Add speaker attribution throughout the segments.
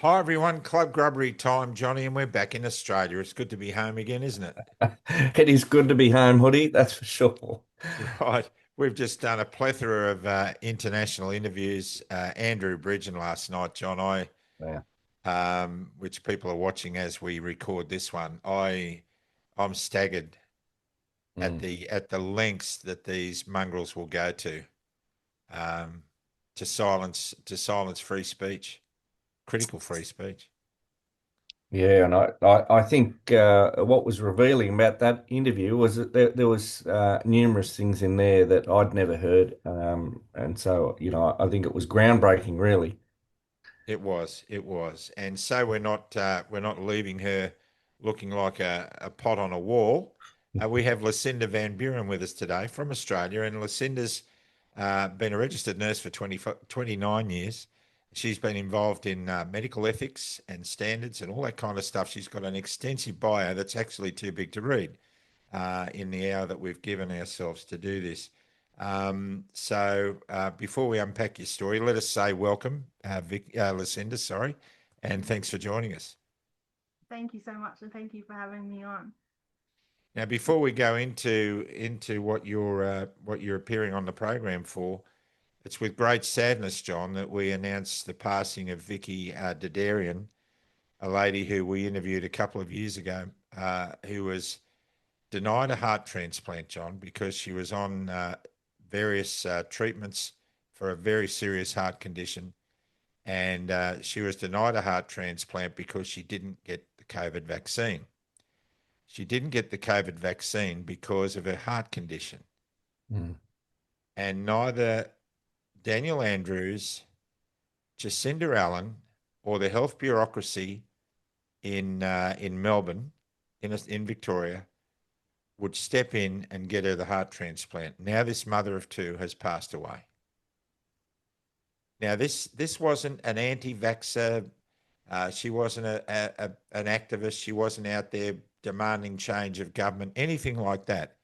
Speaker 1: Hi everyone, Club Grubbery time, Johnny, and we're back in Australia. It's good to be home again, isn't it?
Speaker 2: It is good to be home, Hoodie, that's for sure.
Speaker 1: Right. We've just done a plethora of international interviews. Andrew Bridgen last night, John,
Speaker 2: Yeah.
Speaker 1: which people are watching as we record this one. I'm staggered at
Speaker 2: Mm.
Speaker 1: the lengths that these mongrels will go um, to silence free speech, critical free speech.
Speaker 2: Yeah, and I think what was revealing about that interview was that there was numerous things in there that I'd never heard, and so I think it was groundbreaking, really.
Speaker 1: It was, and so we're not leaving her looking like a pot on a wall. We have Lucinda van Buuren with us today from Australia, and Lucinda's been a registered nurse for 29 years. She's been involved in medical ethics and standards and all that kind of stuff. She's got an extensive bio that's actually too big to read in the hour that we've given ourselves to do this. So before we unpack your story, let us say welcome, Lucinda, sorry, and thanks for joining us.
Speaker 3: Thank you so much, and thank you for having me on.
Speaker 1: Now, before we go into what you're appearing on the program for, it's with great sadness, John, that we announce the passing of Vicky Dadarian, a lady who we interviewed a couple of years ago, who was denied a heart transplant, John, because she was on various treatments for a very serious heart condition. And she was denied a heart transplant because she didn't get the COVID vaccine. She didn't get the COVID vaccine because of her heart condition.
Speaker 2: Mm.
Speaker 1: And neither Daniel Andrews, Jacinda Allen, or the health bureaucracy in Melbourne, in Victoria, would step in and get her the heart transplant. Now this mother of two has passed away. Now this wasn't an anti-vaxxer. She wasn't an activist. She wasn't out there demanding change of government, anything like that.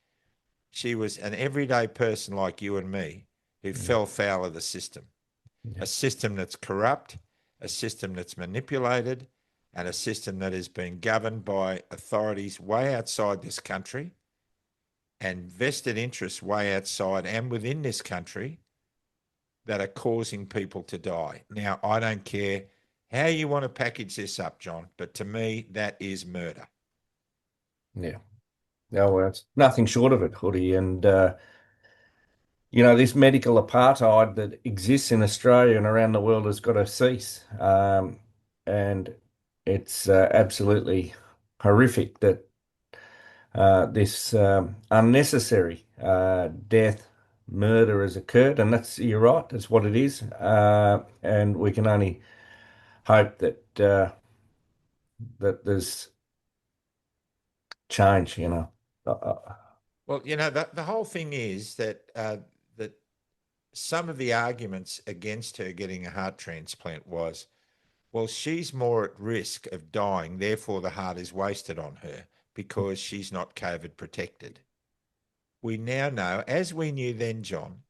Speaker 1: She was an everyday person like you and me who
Speaker 2: Mm.
Speaker 1: fell foul of the system,
Speaker 2: Yeah.
Speaker 1: a system that's corrupt, a system that's manipulated, and a system that is being governed by authorities way outside this country and vested interests way outside and within this country that are causing people to die. Now, I don't care how you want to package this up, John, but to me, that is murder.
Speaker 2: Yeah. No, well, it's nothing short of it, Hoodie. And this medical apartheid that exists in Australia and around the world has got to cease. And it's absolutely horrific that this unnecessary death, murder has occurred, and you're right, that's what it is. And we can only hope that there's change.
Speaker 1: Well, the whole thing is that some of the arguments against her getting a heart transplant was, well, she's more at risk of dying, therefore the heart is wasted on her because she's not COVID protected. We now know, as we knew then, John,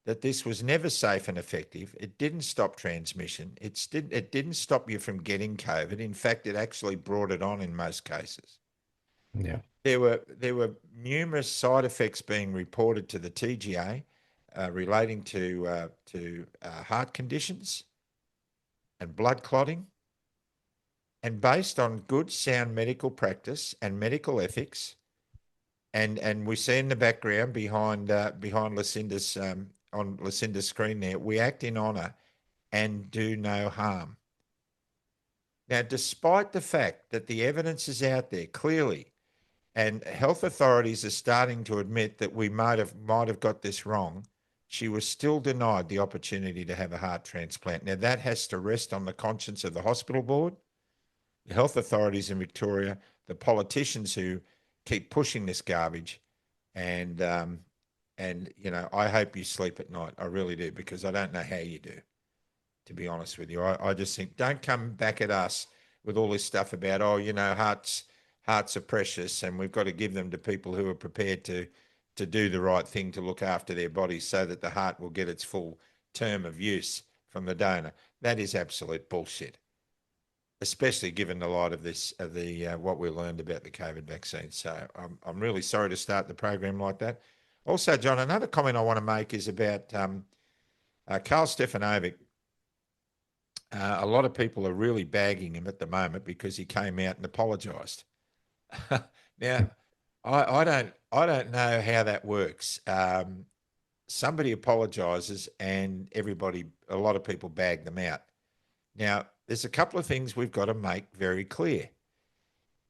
Speaker 1: that this was never safe and effective. It didn't stop transmission. It didn't stop you from getting COVID. In fact, it actually brought it on in most cases.
Speaker 2: Yeah.
Speaker 1: There were numerous side effects being reported to the TGA relating to heart conditions and blood clotting, and based on good sound medical practice and medical ethics, and we see in the background behind Lucinda's on Lucinda's screen there, we act in honour and do no harm. Now, despite the fact that the evidence is out there clearly, and health authorities are starting to admit that we might have got this wrong, she was still denied the opportunity to have a heart transplant. Now, that has to rest on the conscience of the hospital board, the health authorities in Victoria, the politicians who keep pushing this garbage, and I hope you sleep at night. I really do, because I don't know how you do, to be honest with you. I just think, don't come back at us with all this stuff about, oh, hearts are precious and we've got to give them to people who are prepared to do the right thing to look after their bodies so that the heart will get its full term of use from the donor. That is absolute bullshit. especially given the light of this, of the what we learned about the COVID vaccine. So I'm really sorry to start the program like that. Also, John, another comment I want to make is about Karl Stefanovic. A lot of people are really bagging him at the moment because he came out and apologised. Now, I don't know how that works. Somebody apologises and a lot of people bag them out. Now, there's a couple of things we've got to make very clear.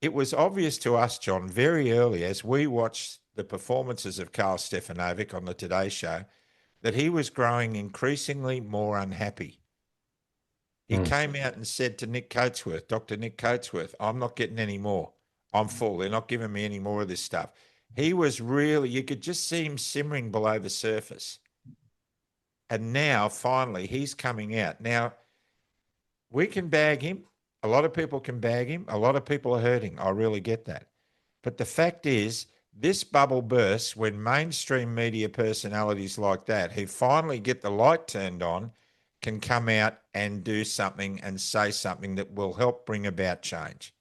Speaker 1: It was obvious to us, John, very early as we watched the performances of Karl Stefanovic on the Today Show, that he was growing increasingly more unhappy. He came out and said to Nick Coatsworth, Dr. Nick Coatsworth, I'm not getting any more. I'm full. They're not giving me any more of this stuff. He was really, you could just see him simmering below the surface. And now, finally, he's coming out. Now, we can bag him. A lot of people can bag him. A lot of people are hurting. I really get that. But the fact is, this bubble bursts when mainstream media personalities like that, who finally get the light turned on, can come out and do something and say something that will help bring about change.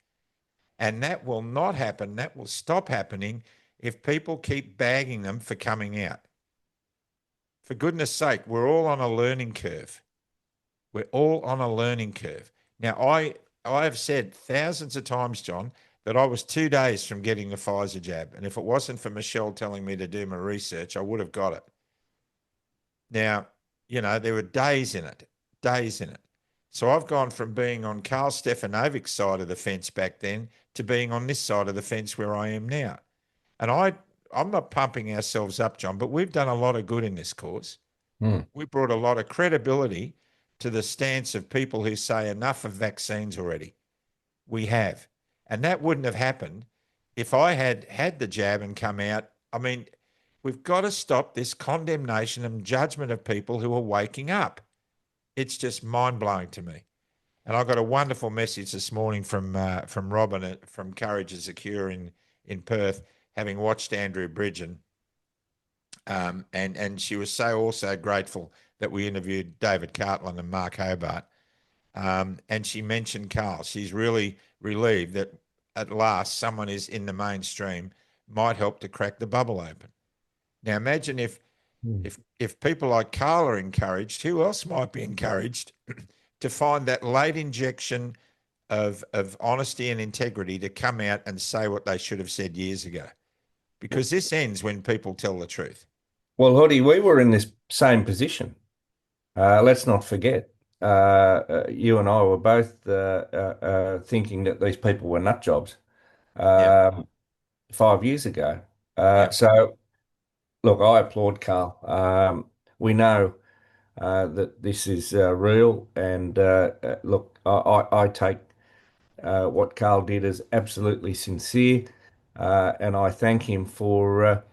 Speaker 1: And that will not happen. That will stop happening if people keep bagging them for coming out. For goodness sake, we're all on a learning curve. We're all on a learning curve. Now, I have said thousands of times, John, that I was 2 days from getting the Pfizer jab. And if it wasn't for Michelle telling me to do my research, I would have got it. Now, you know, there were days in it. So I've gone from being on Karl Stefanovic's side of the fence back then to being on this side of the fence where I am now. And I'm not pumping ourselves up, John, but we've done a lot of good in this cause. We brought a lot of credibility to the stance of people who say enough of vaccines already. We have. And that wouldn't have happened if I had had the jab and come out. I mean, we've got to stop this condemnation and judgment of people who are waking up. It's just mind-blowing to me. And I got a wonderful message this morning from Robin from Courage is a Cure in Perth, having watched Andrew Bridgen. And she was so also grateful that we interviewed David Cartland and Mark Hobart. And she mentioned Karl. She's really relieved that at last someone is in the mainstream, might help to crack the bubble open. Now imagine if people like Karl are encouraged, who else might be encouraged to find that late injection of honesty and integrity to come out and say what they should have said years ago? Because this ends when people tell the truth.
Speaker 2: Well, Hoody, we were in this same position. Let's not forget. You and I were both thinking that these people were nut jobs 5 years ago. So, look, I applaud Karl. We know that this is real, and look, I take what Karl did as absolutely sincere, and I thank him for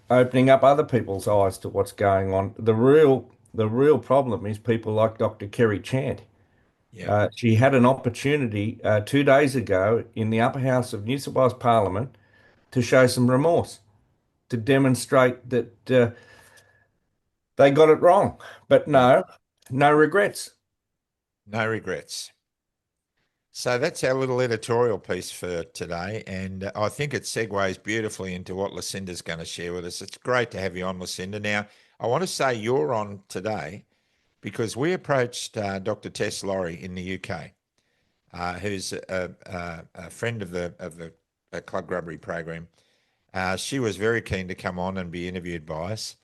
Speaker 2: opening up other people's eyes to what's going on. The real problem is people like Dr. Kerry Chant. She had an opportunity 2 days ago in the upper house of New South Wales Parliament to show some remorse, to demonstrate that they got it wrong. But no regrets.
Speaker 1: No regrets. So that's our little editorial piece for today. And I think it segues beautifully into what Lucinda's going to share with us. It's great to have you on, Lucinda. Now, I want to say you're on today because we approached Dr. Tess Laurie in the UK, who's a friend of the Club Grubbery program. She was very keen to come on and be interviewed by us.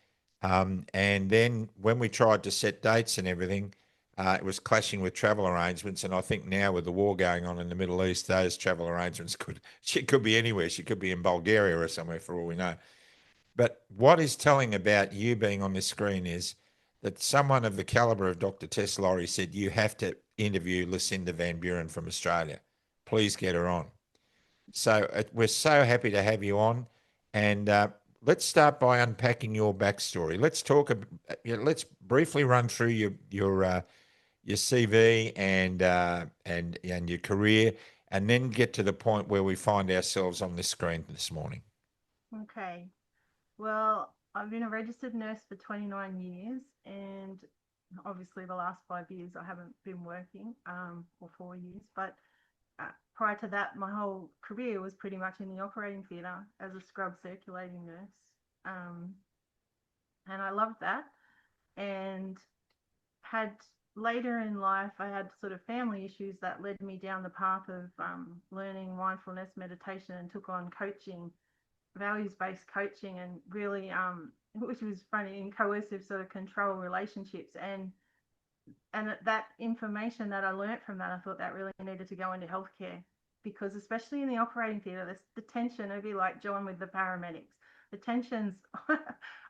Speaker 1: And then when we tried to set dates and everything, it was clashing with travel arrangements. And I think now with the war going on in the Middle East, those travel arrangements she could be anywhere. She could be in Bulgaria or somewhere for all we know. But what is telling about you being on this screen is that someone of the caliber of Dr. Tess Laurie said, you have to interview Lucinda van Buuren from Australia. Please get her on. So we're so happy to have you on. And let's start by unpacking your backstory. Let's talk. Let's briefly run through your CV and your career, and then get to the point where we find ourselves on this screen this morning.
Speaker 3: Okay. Well, I've been a registered nurse for 29 years, and obviously the last 5 years I haven't been working, or 4 years, but prior to that, my whole career was pretty much in the operating theatre as a scrub circulating nurse. And I loved that. And had later in life, I had sort of family issues that led me down the path of learning mindfulness meditation, and took on coaching, values-based coaching, and really, which was funny, in coercive sort of control relationships. And that information that I learned from that, I thought that really needed to go into healthcare, because especially in the operating theatre, the tension, it'd be like John with the paramedics, the tension's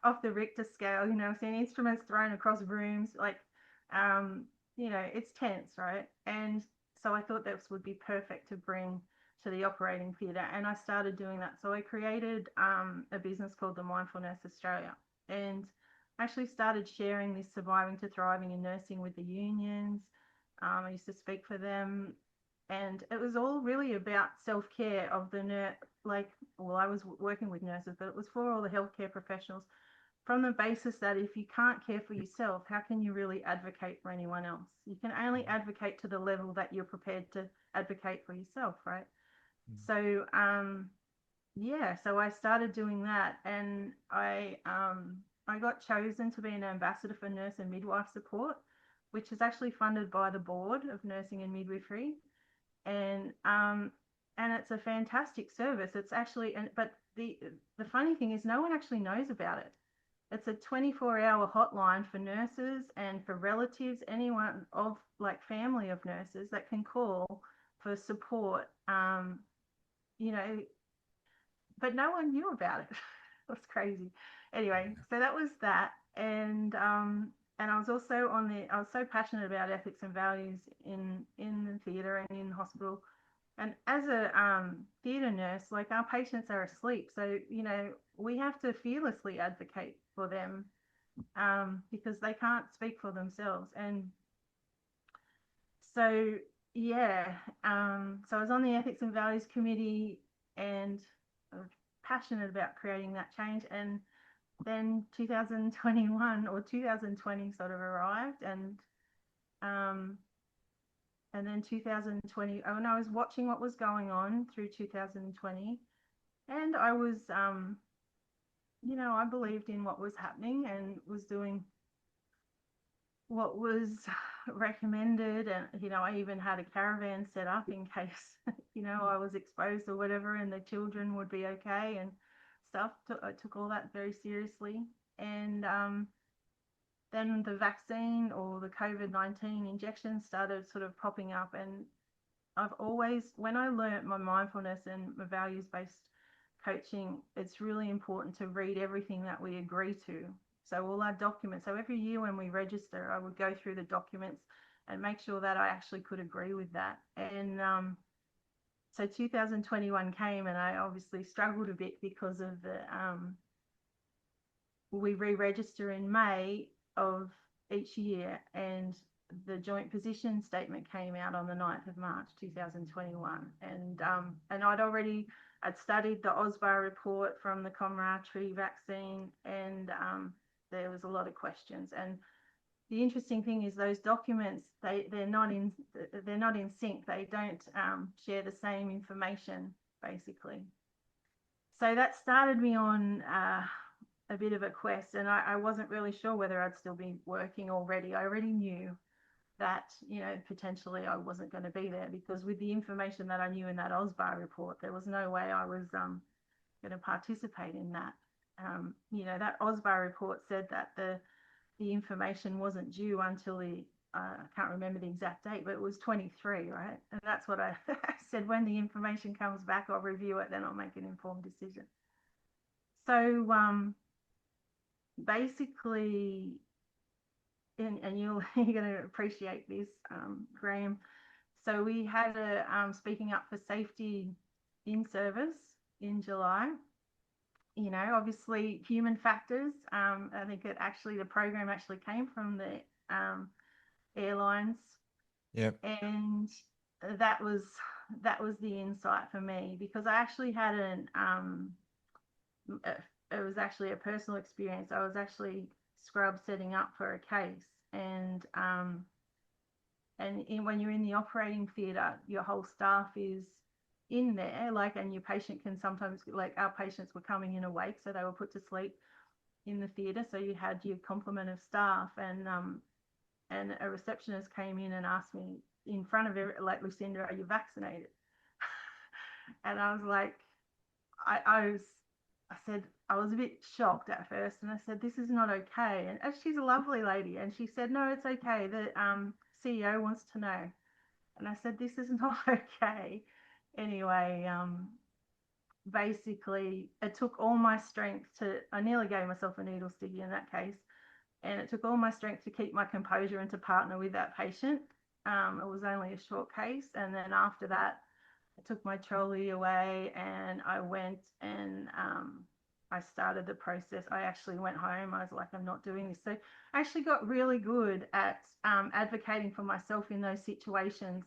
Speaker 3: off the Richter scale, you know, seeing instruments thrown across rooms, like, you know, it's tense, right? And so I thought this would be perfect to bring to the operating theatre, and I started doing that. So I created a business called the Mindfulness Australia, and actually started sharing this surviving to thriving in nursing with the unions. I used to speak for them, and it was all really about self-care of the nurse. Like, well, I was working with nurses, but it was for all the healthcare professionals, from the basis that if you can't care for yourself, how can you really advocate for anyone else? You can only advocate to the level that you're prepared to advocate for yourself, right? So yeah, so I started doing that, and I got chosen to be an ambassador for nurse and midwife support, which is actually funded by the board of Nursing and Midwifery. And it's a fantastic service. It's actually, but the funny thing is, no one actually knows about it. It's a 24-hour hotline for nurses and for relatives, anyone of like family of nurses that can call for support. You know, but no one knew about it. That's crazy. Anyway, so that was that. And I was also I was so passionate about ethics and values in the theatre and in hospital. And as a theatre nurse, like, our patients are asleep. So, you know, we have to fearlessly advocate for them, because they can't speak for themselves. And so, yeah, so I was on the Ethics and Values Committee, and I was passionate about creating that change. And then 2021 or 2020 sort of arrived, and then 2020, and I was watching what was going on through 2020, and I was, you know, I believed in what was happening and was doing what was recommended. And, you know, I even had a caravan set up in case, you know, I was exposed or whatever, and the children would be okay and stuff. I took all that very seriously. And then the vaccine, or the COVID-19 injections, started sort of popping up. And I've always, when I learnt my mindfulness and my values-based coaching, it's really important to read everything that we agree to. So all our documents, so every year when we register, I would go through the documents and make sure that I actually could agree with that. And so 2021 came, and I obviously struggled a bit because of the, we re-register in May of each year, and the joint position statement came out on the 9th of March 2021. And I'd studied the OSBAR report from the Comirnaty vaccine, and there was a lot of questions. And the interesting thing is, those documents, they're not in sync. They don't share the same information, basically. So that started me on a bit of a quest, and I wasn't really sure whether I'd still be working already. I already knew that, you know, potentially I wasn't going to be there, because with the information that I knew in that OSBAR report, there was no way I was going to participate in that. You know, that OSBAR report said that the information wasn't due until I can't remember the exact date, but it was 23, right? And that's what I said, when the information comes back, I'll review it, then I'll make an informed decision. So basically, and you're going to appreciate this, Graham. So we had a speaking up for safety in service in July. You know, obviously human factors. I think the program actually came from the airlines.
Speaker 1: Yep.
Speaker 3: And that was the insight for me, because I actually had it was actually a personal experience. I was actually scrub setting up for a case, And when you're in the operating theatre, your whole staff is in there, like, and your patient can sometimes, like, our patients were coming in awake, so they were put to sleep in the theatre. So you had your complement of staff, and a receptionist came in and asked me in front of like, Lucinda, are you vaccinated? And I was like, I said, I was a bit shocked at first, and I said, this is not okay. And she's a lovely lady, and she said, no, it's okay. The CEO wants to know. And I said, this is not okay. Anyway, basically, it took all my strength I nearly gave myself a needle sticky in that case. And it took all my strength to keep my composure and to partner with that patient. It was only a short case. And then after that, I took my trolley away and I went and I started the process. I actually went home. I was like, I'm not doing this. So I actually got really good at advocating for myself in those situations.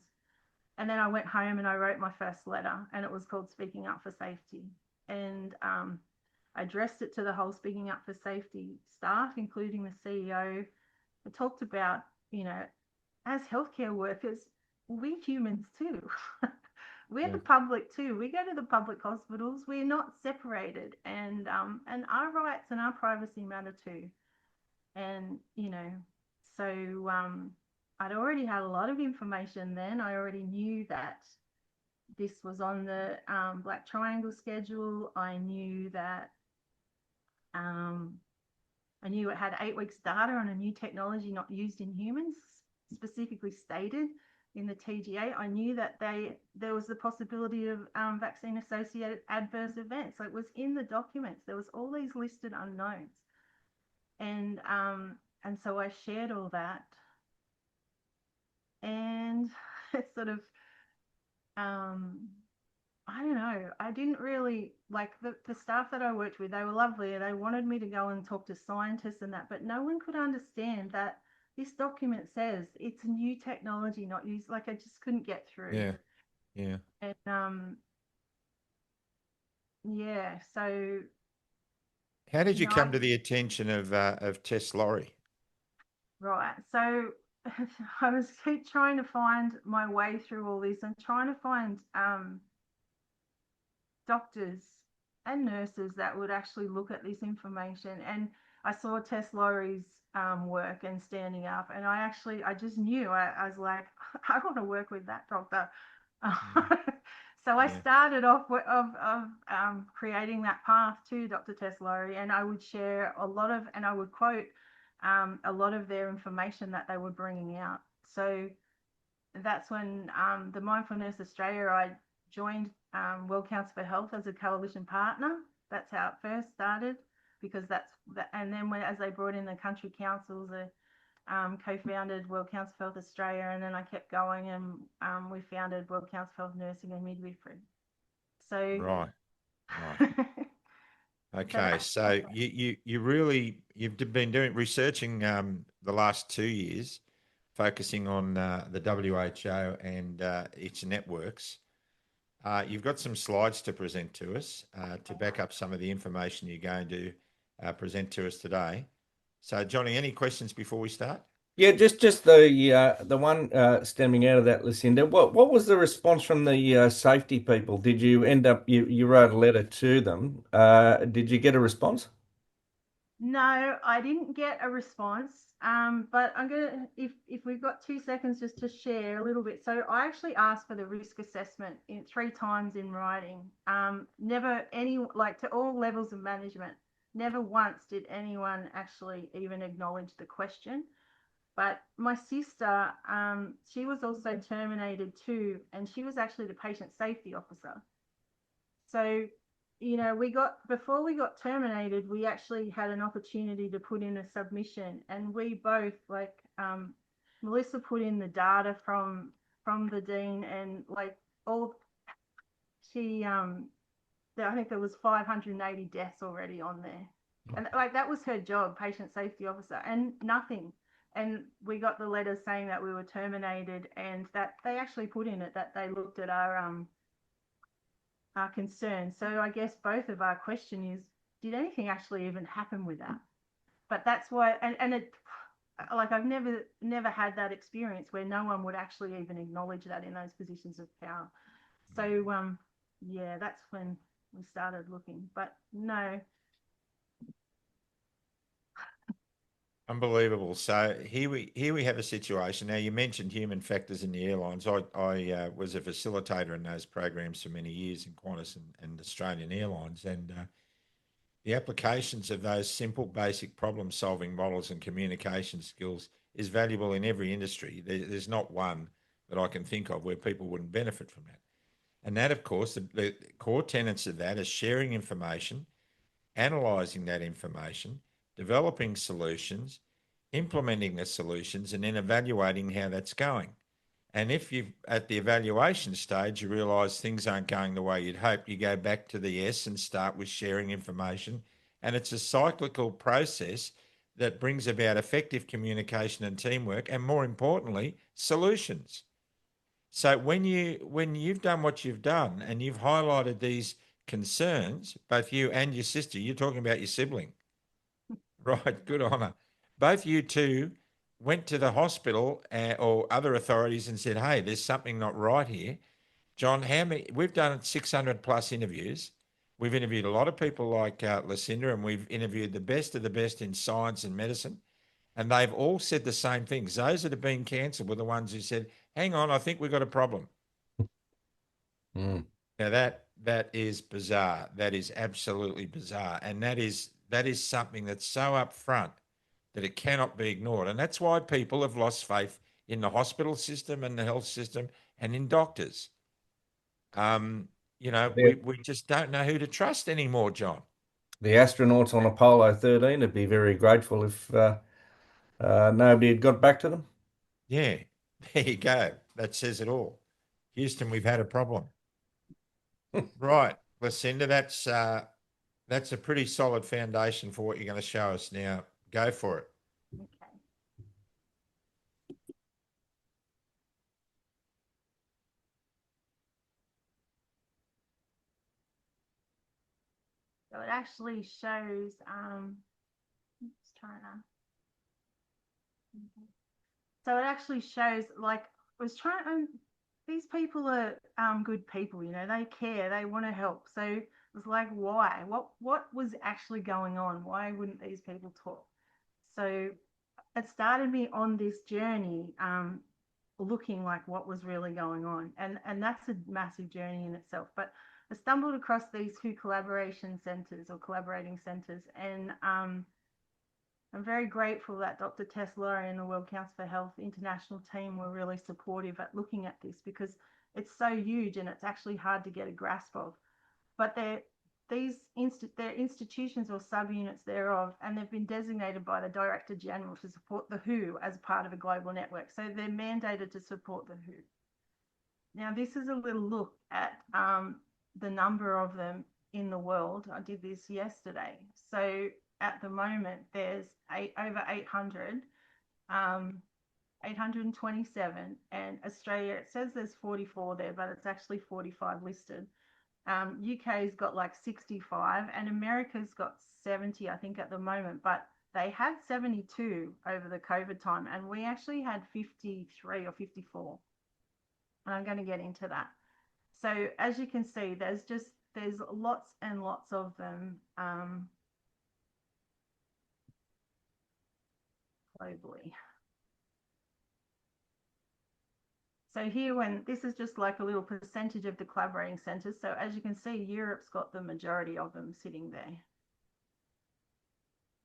Speaker 3: And then I went home and I wrote my first letter, and it was called Speaking Up for Safety. And I addressed it to the whole Speaking Up for Safety staff, including the CEO. I talked about, as healthcare workers, we're humans too. We're the public too. We go to the public hospitals. We're not separated, and our rights and our privacy matter too. And so I'd already had a lot of information then. I already knew that this was on the Black Triangle schedule. I knew that it had 8 weeks data on a new technology not used in humans, specifically stated in the TGA. I knew that there was the possibility of vaccine-associated adverse events. So it was in the documents. There was all these listed unknowns. And so I shared all that. And it's sort of, I don't know, I didn't really, like, the staff that I worked with, they were lovely. They wanted me to go and talk to scientists and that, but no one could understand that this document says it's a new technology not used. Like, I just couldn't get through.
Speaker 1: Yeah.
Speaker 3: And so
Speaker 1: how did you come to the attention of Tess Laurie?
Speaker 3: Right. So I was trying to find my way through all this and trying to find doctors and nurses that would actually look at this information. And I saw Tess Laurie's work and standing up, and I just knew. I was like, I want to work with that doctor. So I started off of creating that path to Dr. Tess Laurie, and I would share and I would quote a lot of their information that they were bringing out. So that's when the Mindfulness Australia, I joined World Council for Health as a coalition partner. That's how it first started, because and then as they brought in the country councils, I co-founded World Council for Health Australia, and then I kept going, and we founded World Council for Health Nursing and Midwifery. So
Speaker 1: right. Okay, so you've been researching the last 2 years, focusing on the WHO and its networks. You've got some slides to present to us to back up some of the information you're going to present to us today. So, Johnny, any questions before we start?
Speaker 2: Yeah, just the one stemming out of that, Lucinda. What was the response from the safety people? Did you end up you wrote a letter to them? Did you get a response?
Speaker 3: No, I didn't get a response. But I'm gonna, if we've got 2 seconds, just to share a little bit. So I actually asked for the risk assessment 3 times in writing. Never to all levels of management. Never once did anyone actually even acknowledge the question. But my sister, she was also terminated too, and she was actually the patient safety officer. So, before we got terminated, we actually had an opportunity to put in a submission, and we both, Melissa put in the data from the dean, and I think there was 580 deaths already on there. And that was her job, patient safety officer, and nothing. And we got the letters saying that we were terminated, and that they actually put in it that they looked at our concerns. So I guess both of our question is, did anything actually even happen with that? But that's why, and like I've never had that experience where no one would actually even acknowledge that in those positions of power. So yeah, that's when we started looking. But no.
Speaker 1: Unbelievable. So here we have a situation. Now, you mentioned human factors in the airlines. I was a facilitator in those programs for many years in Qantas and Australian Airlines, and the applications of those simple, basic problem-solving models and communication skills is valuable in every industry. There's not one that I can think of where people wouldn't benefit from that. And that, of course, the core tenets of that is sharing information, analysing that information, developing solutions, implementing the solutions, and then evaluating how that's going. And if you at the evaluation stage, you realise things aren't going the way you'd hope, you go back to the S and start with sharing information. And it's a cyclical process that brings about effective communication and teamwork, and more importantly, solutions. So when you've done what you've done and you've highlighted these concerns, both you and your sister, you're talking about your sibling, right? Good on her. Both you two went to the hospital or other authorities and said, "Hey, there's something not right here." John, how many? We've done 600 plus interviews. We've interviewed a lot of people like Lucinda, and we've interviewed the best of the best in science and medicine, and they've all said the same things. Those that have been cancelled were the ones who said, "Hang on, I think we've got a problem."
Speaker 2: Mm.
Speaker 1: Now that is bizarre. That is absolutely bizarre, and that is something that's so upfront that it cannot be ignored. And that's why people have lost faith in the hospital system and the health system and in doctors. We just don't know who to trust anymore, John.
Speaker 2: The astronauts on Apollo 13 would be very grateful if nobody had got back to them.
Speaker 1: Yeah, there you go. That says it all. Houston, we've had a problem. Right, Lucinda, that's a pretty solid foundation for what you're going to show us now. Go for it.
Speaker 3: Okay. So it actually shows, just trying to, so it actually shows, like, I was trying, these people are good people, you know, they care, they want to help. So it was like, why? What was actually going on? Why wouldn't these people talk? So it started me on this journey, looking like what was really going on. And that's a massive journey in itself. But I stumbled across these WHO collaboration centres or collaborating centres, and I'm very grateful that Dr. Tess Laurie and the World Council for Health international team were really supportive at looking at this, because it's so huge and it's actually hard to get a grasp of. But they're institutions or subunits thereof, and they've been designated by the Director General to support the WHO as part of a global network. So they're mandated to support the WHO. Now, this is a little look at the number of them in the world. I did this yesterday. So at the moment, there's over 800, 827, and Australia, it says there's 44 there, but it's actually 45 listed. UK's got like 65, and America's got 70, I think, at the moment, but they had 72 over the COVID time, and we actually had 53 or 54. And I'm going to get into that. So as you can see, there's lots and lots of them globally. So here, this is just like a little percentage of the collaborating centres. So as you can see, Europe's got the majority of them sitting there.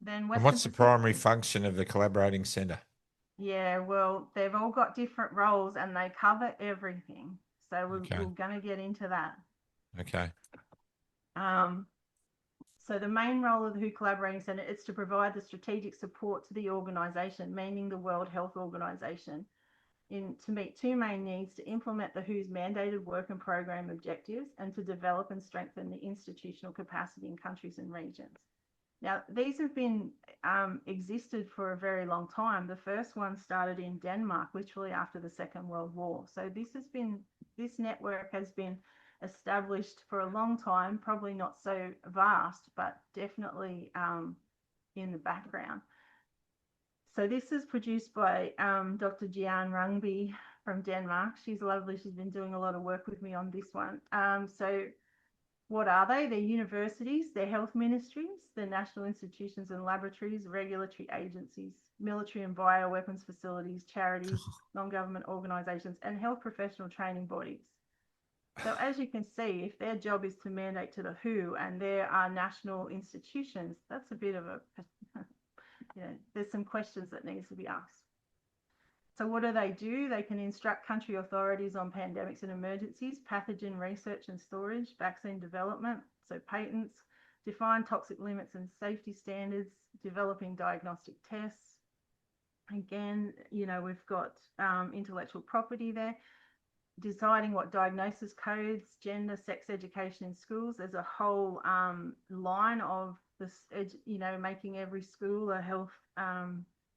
Speaker 3: Then
Speaker 1: and what's the primary function of the collaborating centre?
Speaker 3: Yeah, well, they've all got different roles and they cover everything. So we're going to get into that.
Speaker 1: Okay.
Speaker 3: So the main role of the WHO Collaborating Centre is to provide the strategic support to the organisation, meaning the World Health Organisation, to meet two main needs: to implement the WHO's mandated work and program objectives, and to develop and strengthen the institutional capacity in countries and regions. Now, these have been existed for a very long time. The first one started in Denmark, literally after the Second World War. So this network has been established for a long time, probably not so vast, but definitely in the background. So this is produced by Dr. Jian Rungby from Denmark. She's lovely. She's been doing a lot of work with me on this one. So what are they? They're universities, they're health ministries, they're national institutions and laboratories, regulatory agencies, military and bioweapons facilities, charities, non-government organisations, and health professional training bodies. So as you can see, if their job is to mandate to the WHO and there are national institutions, that's a bit of a, there's some questions that needs to be asked. So what do? They can instruct country authorities on pandemics and emergencies, pathogen research and storage, vaccine development, so patents, define toxic limits and safety standards, developing diagnostic tests. Again, we've got intellectual property there, deciding what diagnosis codes, gender, sex education in schools. There's a whole line of this, making every school a health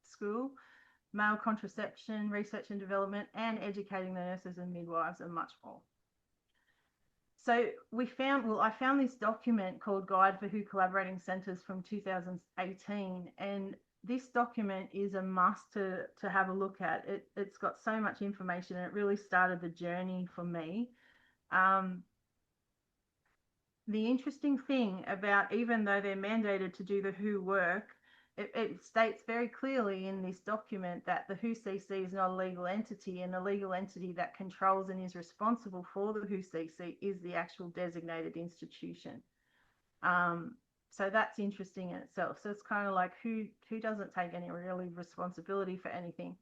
Speaker 3: school. Male contraception, research and development, and educating the nurses and midwives, and much more. So I found this document called Guide for WHO Collaborating Centres from 2018, and this document is a must to have a look at. It's got so much information, and it really started the journey for me. The interesting thing about, even though they're mandated to do the WHO work, it states very clearly in this document that the WHOCC is not a legal entity, and the legal entity that controls and is responsible for the WHOCC is the actual designated institution. So that's interesting in itself. So it's kind of like who doesn't take any really responsibility for anything.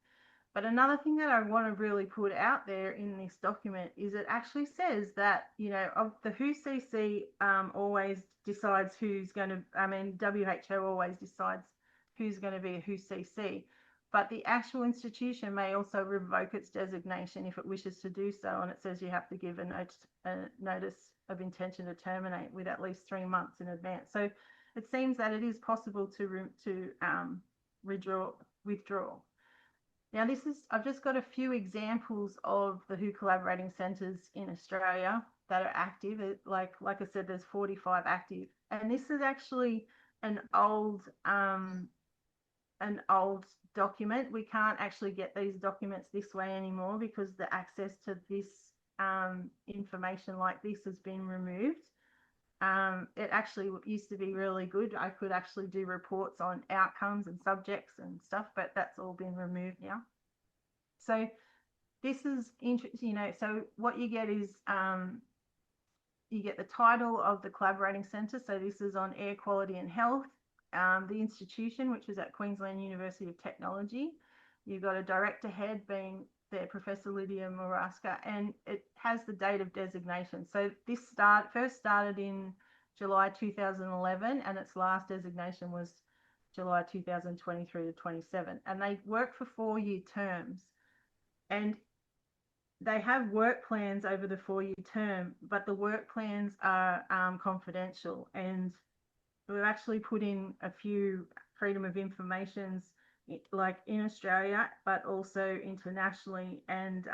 Speaker 3: But another thing that I want to really put out there in this document is it actually says that, the WHOCC always decides who's going to, WHO always decides who's going to be a WHOCC, but the actual institution may also revoke its designation if it wishes to do so, and it says you have to give a notice of intention to terminate with at least 3 months in advance. So it seems that it is possible to withdraw. Now I've just got a few examples of the WHO collaborating centres in Australia that are active. Like I said, there's 45 active, and this is actually an old document. We can't actually get these documents this way anymore because the access to this information like this has been removed. It actually used to be really good. I could actually do reports on outcomes and subjects and stuff, but that's all been removed now. So this is interesting, so what you get is you get the title of the collaborating centre. So this is on air quality and health. The institution, which is at Queensland University of Technology. You've got a director head being there, Professor Lydia Moraska, and it has the date of designation. So this first started in July 2011, and its last designation was July 2023 to 27. And they work for 4-year terms. And they have work plans over the 4-year term, but the work plans are confidential. And we've actually put in a few freedom of informations like in Australia, but also internationally, and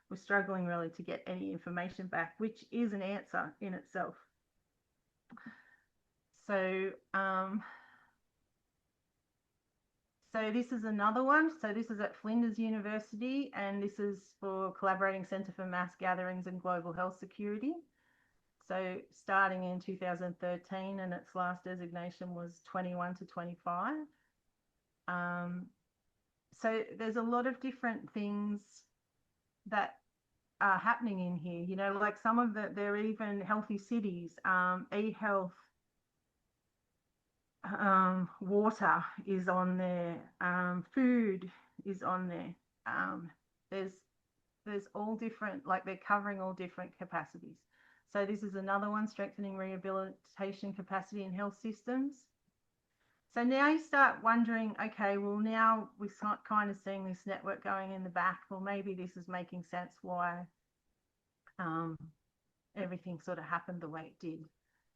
Speaker 3: we're struggling really to get any information back, which is an answer in itself. So so this is another one. So this is at Flinders University, and this is for Collaborating Centre for Mass Gatherings and Global Health Security. So starting in 2013, and its last designation was 21 to 25. So there's a lot of different things that are happening in here, like some of they're even healthy cities, e-health, water is on there, food is on there. There's all different, like they're covering all different capacities. So this is another one, strengthening rehabilitation capacity in health systems. So now you start wondering, okay, well now we're kind of seeing this network going in the back. Well, maybe this is making sense why everything sort of happened the way it did.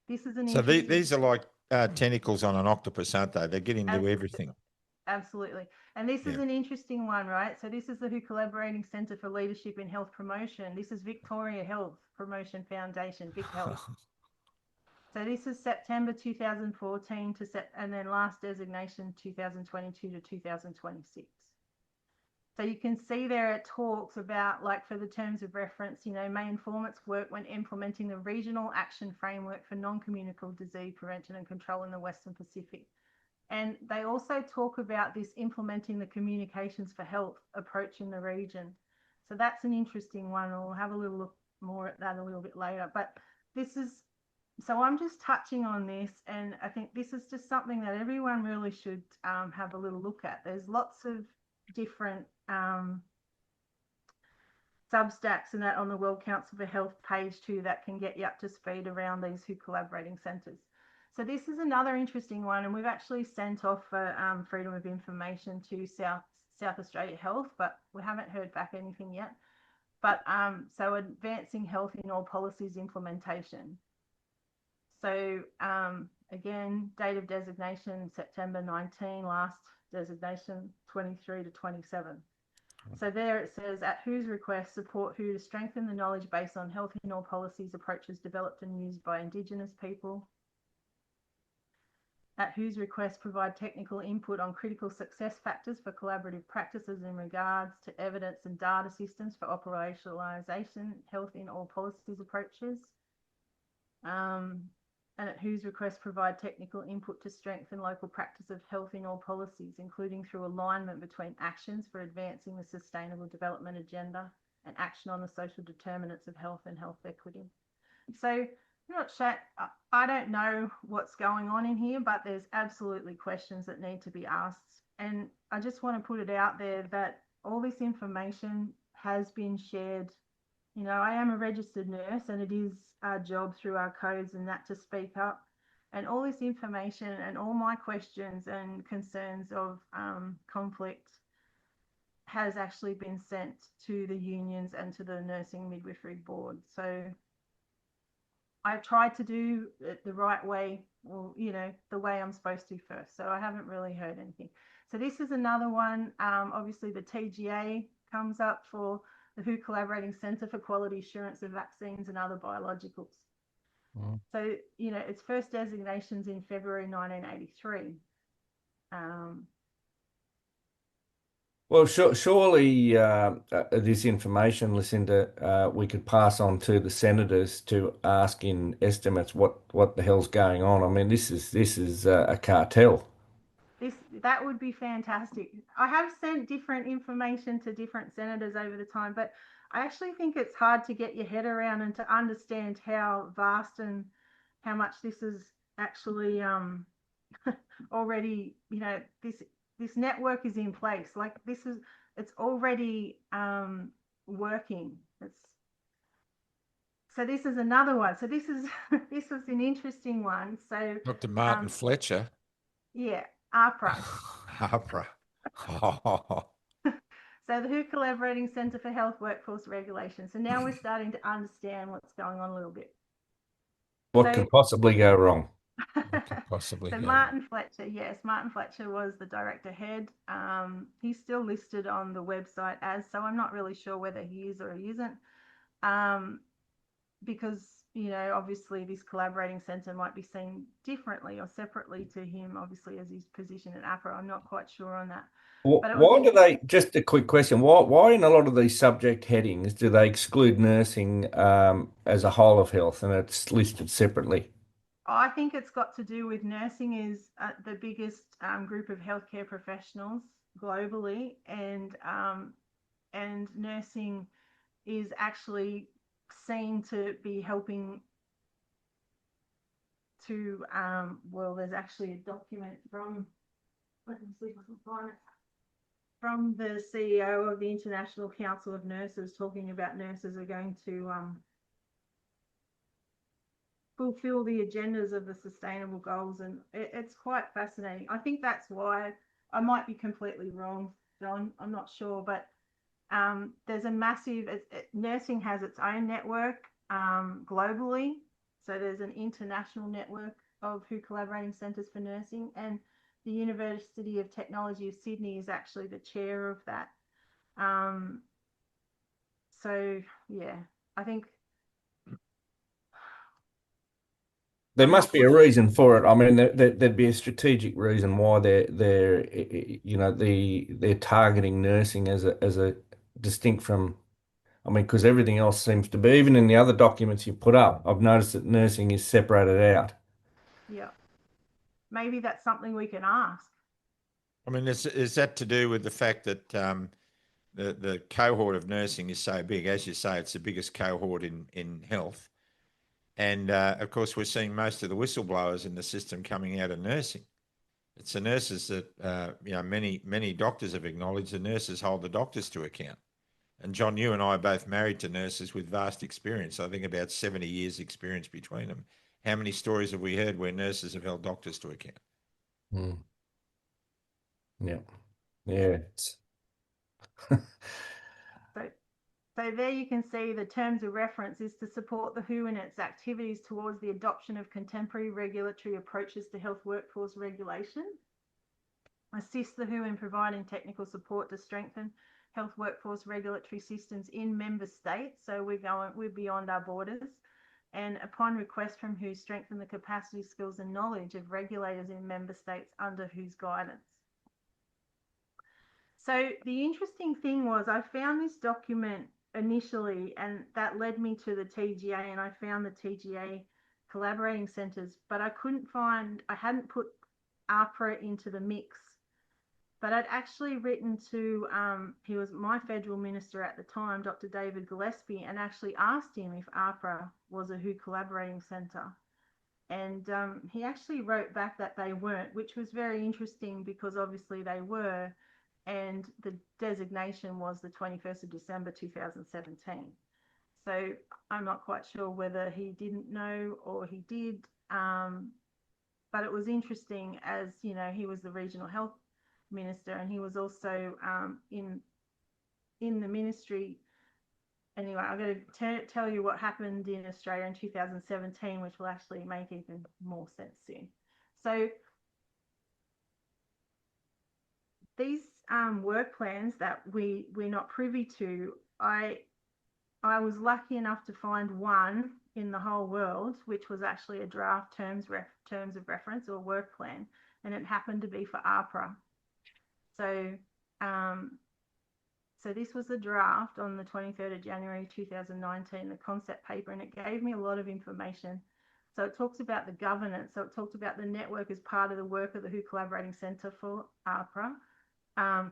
Speaker 3: This is an
Speaker 1: so these are like tentacles on an octopus, aren't they? They get into everything.
Speaker 3: Absolutely. And this is an interesting one, right? So this is the WHO Collaborating Centre for Leadership in Health Promotion. This is Victoria Health Promotion Foundation, Vic Health. So this is September 2014 and then last designation 2022 to 2026. So you can see there it talks about, like, for the terms of reference, you know, may inform its work when implementing the regional action framework for non-communicable disease prevention and control in the Western Pacific. And they also talk about this implementing the communications for health approach in the region. So that's an interesting one. We'll have a little look more at that a little bit later. But this is, so I'm just touching on this, and I think this is just something that everyone really should have a little look at. There's lots of different substacks and that on the World Council for Health page too that can get you up to speed around these WHO collaborating centres. So this is another interesting one, and we've actually sent off for freedom of information to South Australia Health, but we haven't heard back anything yet. But so advancing health in all policies implementation. So again, date of designation September 19, last designation 23 to 27. So there it says, at WHO's request, support WHO to strengthen the knowledge base on health in all policies approaches developed and used by Indigenous people. At WHO's request, provide technical input on critical success factors for collaborative practices in regards to evidence and data systems for operationalisation, health in all policies approaches. And at WHO's request, provide technical input to strengthen local practice of health in all policies, including through alignment between actions for advancing the Sustainable Development Agenda and action on the social determinants of health and health equity. So, I don't know what's going on in here, but there's absolutely questions that need to be asked. And I just want to put it out there that all this information has been shared. You know, I am a registered nurse, and it is our job through our codes and that to speak up. And all this information and all my questions and concerns of conflict has actually been sent to the unions and to the Nursing Midwifery Board. So I've tried to do it the right way, or, you know, the way I'm supposed to first. So I haven't really heard anything. So this is another one. Obviously, the TGA comes up for the WHO Collaborating Centre for Quality Assurance of Vaccines and Other Biologicals. Mm. So, you know, its first designations in February 1983.
Speaker 2: Well, surely this information, Lucinda, we could pass on to the senators to ask in estimates what the hell's going on. I mean, this is a cartel.
Speaker 3: That would be fantastic. I have sent different information to different senators over the time, but I actually think it's hard to get your head around and to understand how vast and how much this is actually already, you know, this network is in place. Like it's already working. So this is another one. So this is an interesting one. So
Speaker 1: Dr. Martin Fletcher.
Speaker 3: Yeah. AHPRA.
Speaker 1: AHPRA. Oh.
Speaker 3: So the WHO Collaborating Centre for Health Workforce Regulation. So now we're starting to understand what's going on a little bit.
Speaker 2: What could possibly go wrong?
Speaker 1: What could possibly
Speaker 3: so
Speaker 1: go
Speaker 3: Martin Fletcher, yes, Martin Fletcher was the director head. He's still listed on the website as, so I'm not really sure whether he is or he isn't. Because, you know, obviously this collaborating centre might be seen differently or separately to him, obviously, as his position at AHPRA. I'm not quite sure on that.
Speaker 2: Why do they, just a quick question, why in a lot of these subject headings do they exclude nursing as a whole of health and it's listed separately?
Speaker 3: I think it's got to do with nursing is the biggest group of healthcare professionals globally, and nursing is actually seen to be helping to well, there's actually a document from, let me see if I can find it, from the CEO of the International Council of Nurses, talking about nurses are going to fulfill the agendas of the sustainable goals, and it's quite fascinating. I think that's why, I might be completely wrong, John, I'm not sure, but there's a massive, nursing has its own network globally. So there's an international network of WHO Collaborating Centres for Nursing, and the University of Technology of Sydney is actually the chair of that. So yeah, I think
Speaker 2: There
Speaker 3: I'm
Speaker 2: must
Speaker 3: not
Speaker 2: be a
Speaker 3: pushing.
Speaker 2: reason for it. I mean, there'd be a strategic reason why they're you know they're targeting nursing as a distinct from. I mean, because everything else seems to be, even in the other documents you put up, I've noticed that nursing is separated out.
Speaker 3: Yeah, maybe that's something we can ask.
Speaker 1: I mean, is that to do with the fact that the cohort of nursing is so big? As you say, it's the biggest cohort in health. And of course, we're seeing most of the whistleblowers in the system coming out of nursing. It's the nurses that, many doctors have acknowledged the nurses hold the doctors to account. And John, you and I are both married to nurses with vast experience. I think about 70 years experience between them. How many stories have we heard where nurses have held doctors to account?
Speaker 2: Mm. Yeah. Yeah.
Speaker 3: So, so there you can see the terms of reference is to support the WHO in its activities towards the adoption of contemporary regulatory approaches to health workforce regulation. Assist the WHO in providing technical support to strengthen health workforce regulatory systems in member states. So we're beyond our borders. And upon request from WHO, strengthen the capacity, skills and knowledge of regulators in member states under WHO's guidance. So the interesting thing was I found this document initially, and that led me to the TGA, and I found the TGA collaborating centres, but I hadn't put AHPRA into the mix. But I'd actually written to, he was my federal minister at the time, Dr. David Gillespie, and actually asked him if AHPRA was a WHO collaborating centre. And he actually wrote back that they weren't, which was very interesting because obviously they were. And the designation was the 21st of December 2017. So I'm not quite sure whether he didn't know or he did. But it was interesting, as you know, he was the regional health minister, and he was also in the ministry. Anyway, I'm going to tell you what happened in Australia in 2017, which will actually make even more sense soon. So these work plans that we're not privy to, I was lucky enough to find one in the whole world, which was actually a draft terms of reference or work plan, and it happened to be for AHPRA. So, so this was a draft on the 23rd of January 2019, the concept paper, and it gave me a lot of information. So it talks about the governance. So it talked about the network as part of the work of the WHO Collaborating Centre for AHPRA,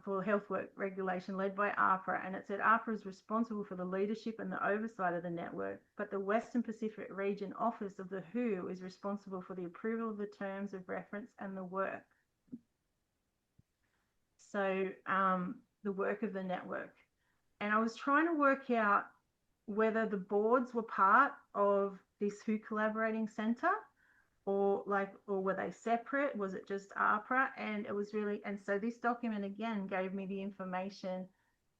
Speaker 3: for health work regulation led by AHPRA. And it said AHPRA is responsible for the leadership and the oversight of the network, but the Western Pacific Region Office of the WHO is responsible for the approval of the terms of reference and the work. So the work of the network. And I was trying to work out whether the boards were part of this WHO Collaborating Centre, or were they separate? Was it just AHPRA? And it was really, and so this document again gave me the information,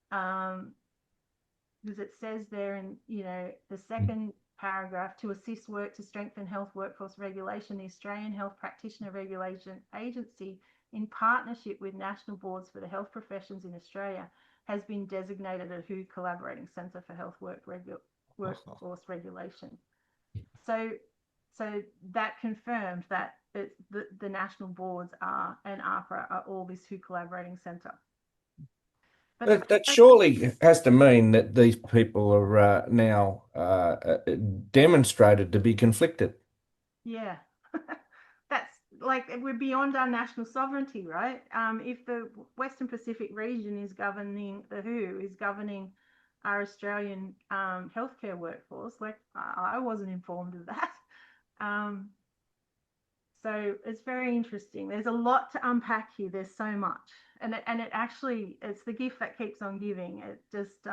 Speaker 3: because it says there in, the second paragraph, to assist work to strengthen health workforce regulation, the Australian Health Practitioner Regulation Agency, in partnership with national boards for the health professions in Australia, has been designated a WHO Collaborating Centre for Health Workforce Regulation. So that confirmed that the national boards are, and AHPRA are all this WHO Collaborating Centre. But
Speaker 2: that surely has to mean that these people are now demonstrated to be conflicted.
Speaker 3: Yeah, that's like, we're beyond our national sovereignty, right? If the Western Pacific region is governing, the WHO is governing our Australian healthcare workforce, like I wasn't informed of that. So it's very interesting. There's a lot to unpack here. There's so much, and it actually, it's the gift that keeps on giving. It just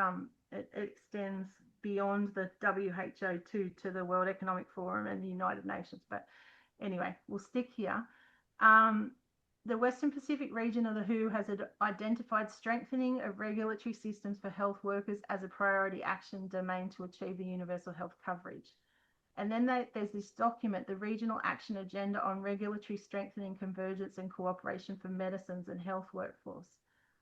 Speaker 3: it extends beyond the WHO to the World Economic Forum and the United Nations. But anyway, we'll stick here. The Western Pacific region of the WHO has identified strengthening of regulatory systems for health workers as a priority action domain to achieve the universal health coverage. And then there's this document, the Regional Action Agenda on Regulatory Strengthening, Convergence and Cooperation for Medicines and Health Workforce.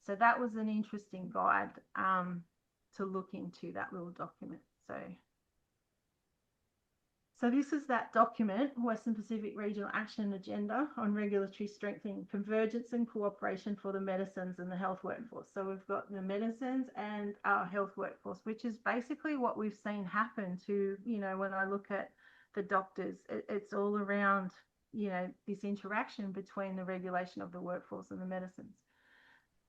Speaker 3: So that was an interesting guide to look into, that little document. So So this is that document, Western Pacific Regional Action Agenda on Regulatory Strengthening Convergence and Cooperation for the Medicines and the Health Workforce. So we've got the medicines and our health workforce, which is basically what we've seen happen to, you know, when I look at the doctors, it's all around, you know, this interaction between the regulation of the workforce and the medicines.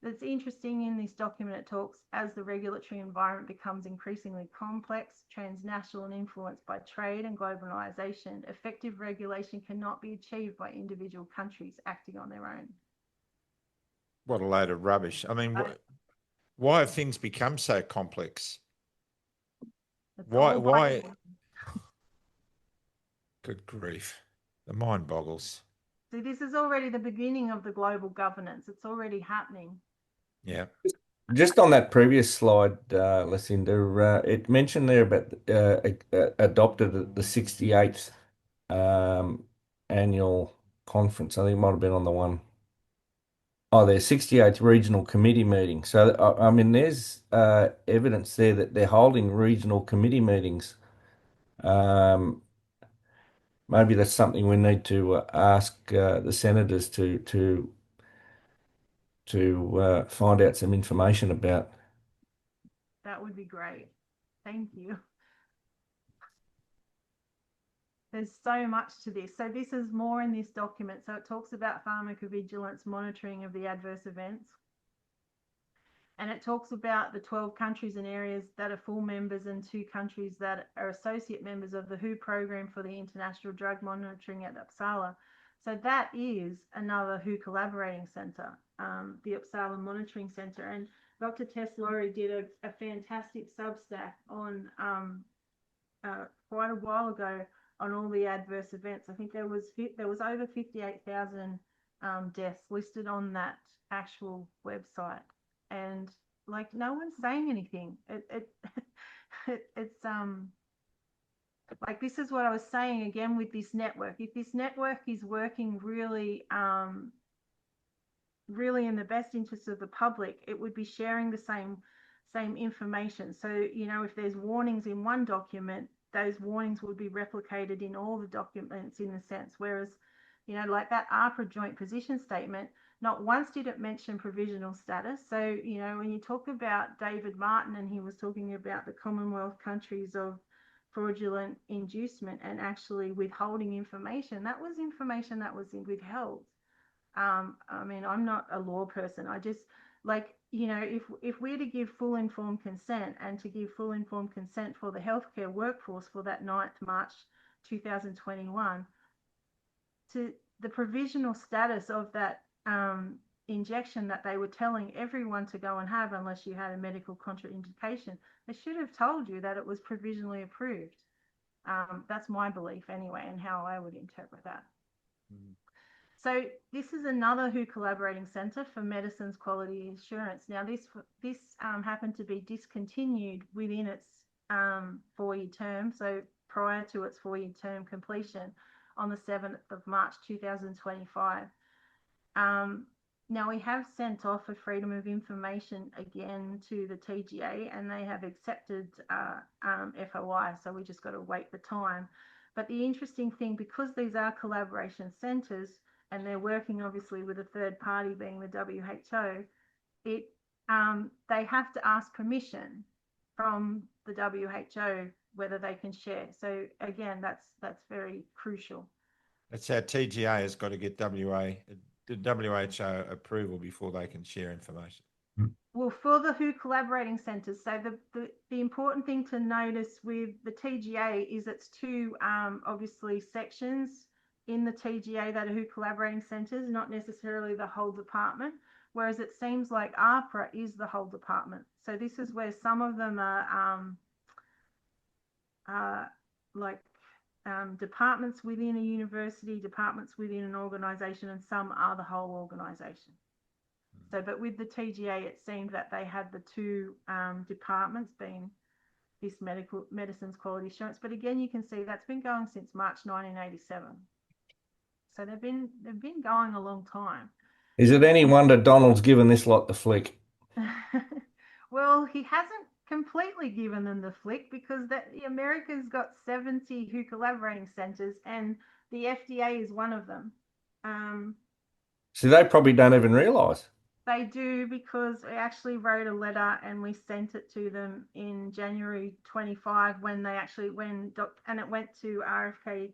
Speaker 3: It's interesting in this document, it talks as the regulatory environment becomes increasingly complex, transnational and influenced by trade and globalization, effective regulation cannot be achieved by individual countries acting on their own.
Speaker 1: What a load of rubbish. I mean, why have things become so complex? Why? Good grief. The mind boggles.
Speaker 3: So this is already the beginning of the global governance. It's already happening.
Speaker 1: Yeah.
Speaker 2: Just on that previous slide, Lucinda, it mentioned there about adopted at the 68th annual conference. I think it might have been on the one. Oh, their 68th regional committee meeting. So, I mean, there's evidence there that they're holding regional committee meetings. Maybe that's something we need to ask the senators to find out some information about.
Speaker 3: That would be great. Thank you. There's so much to this. So this is more in this document. So it talks about pharmacovigilance monitoring of the adverse events. And it talks about the 12 countries and areas that are full members and 2 countries that are associate members of the WHO program for the International Drug Monitoring at Uppsala. So that is another WHO collaborating centre, the Uppsala Monitoring Centre. And Dr. Tess Laurie did a fantastic Substack on quite a while ago on all the adverse events. I think there was over 58,000 deaths listed on that actual website, and like no one's saying anything. It's like this is what I was saying again with this network. If this network is working really in the best interest of the public, it would be sharing the same information. So, you know, if there's warnings in one document, those warnings would be replicated in all the documents in a sense. Whereas, you know, like that AHPRA joint position statement, not once did it mention provisional status. So, you know, when you talk about David Martin and he was talking about the Commonwealth countries of fraudulent inducement and actually withholding information, that was information that was withheld. I mean, I'm not a law person. I just like, you know, if we're to give full informed consent and to give full informed consent for the healthcare workforce for that 9th March 2021, to the provisional status of that injection that they were telling everyone to go and have unless you had a medical contraindication, they should have told you that it was provisionally approved. That's my belief anyway, and how I would interpret that. Mm. So this is another WHO collaborating centre for medicines quality assurance. Now this happened to be discontinued within its 4-year term, so prior to its 4-year term completion on the 7th of March 2025. Now we have sent off a freedom of information again to the TGA, and they have accepted FOI, so we just got to wait the time. But the interesting thing, because these are collaboration centres, and they're working obviously with a third party being the WHO, they have to ask permission from the WHO whether they can share. So again, that's very crucial.
Speaker 1: That's how TGA has got to get the WHO approval before they can share information.
Speaker 3: Well, for the WHO collaborating centres, so the important thing to notice with the TGA is it's 2 obviously sections in the TGA that are WHO collaborating centres, not necessarily the whole department, whereas it seems like AHPRA is the whole department. So this is where some of them are departments within a university, departments within an organisation, and some are the whole organisation. So, but with the TGA, it seemed that they had the 2 departments being this medicines quality assurance. But again, you can see that's been going since March 1987. So they've been going a long time. Is
Speaker 2: it any wonder Donald's given this lot the flick?
Speaker 3: Well, he hasn't completely given them the flick, because America's got 70 WHO collaborating centres and the FDA is one of them.
Speaker 2: So they probably don't even realise.
Speaker 3: They do, because I actually wrote a letter and we sent it to them in January 25 when and it went to RFK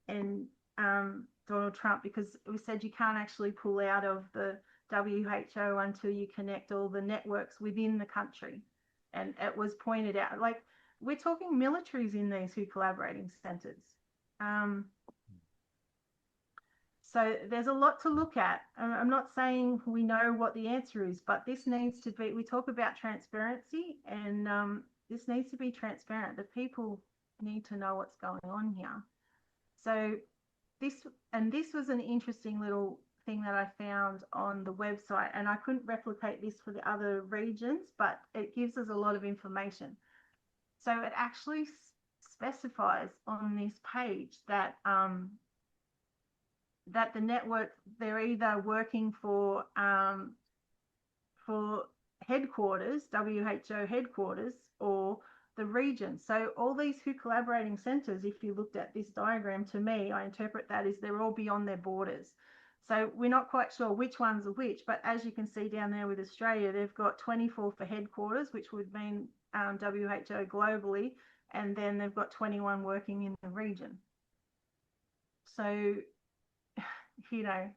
Speaker 3: and Donald Trump, because we said you can't actually pull out of the WHO until you connect all the networks within the country. And it was pointed out, like, we're talking militaries in these WHO collaborating centres. So there's a lot to look at. I'm not saying we know what the answer is, but this needs to be, we talk about transparency, and this needs to be transparent. The people need to know what's going on here. So this was an interesting little thing that I found on the website, and I couldn't replicate this for the other regions, but it gives us a lot of information. So it actually specifies on this page that that the network, they're either working for headquarters, WHO headquarters, or the region. So all these WHO collaborating centres, if you looked at this diagram, to me, I interpret that as they're all beyond their borders. So we're not quite sure which ones are which, but as you can see down there with Australia, they've got 24 for headquarters, which would mean WHO globally, and then they've got 21 working in the region. So, you know,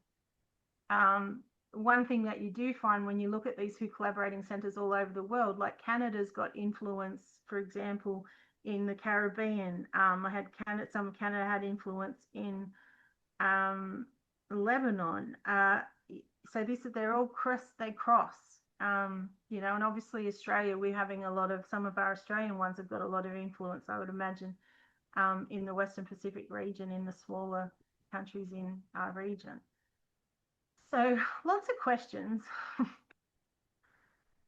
Speaker 3: one thing that you do find when you look at these WHO collaborating centres all over the world, like Canada's got influence, for example, in the Caribbean. I had some of Canada had influence in Lebanon. So they're all they cross. You know, and obviously Australia, we're having some of our Australian ones have got a lot of influence, I would imagine, in the Western Pacific region, in the smaller countries in our region. So lots of questions.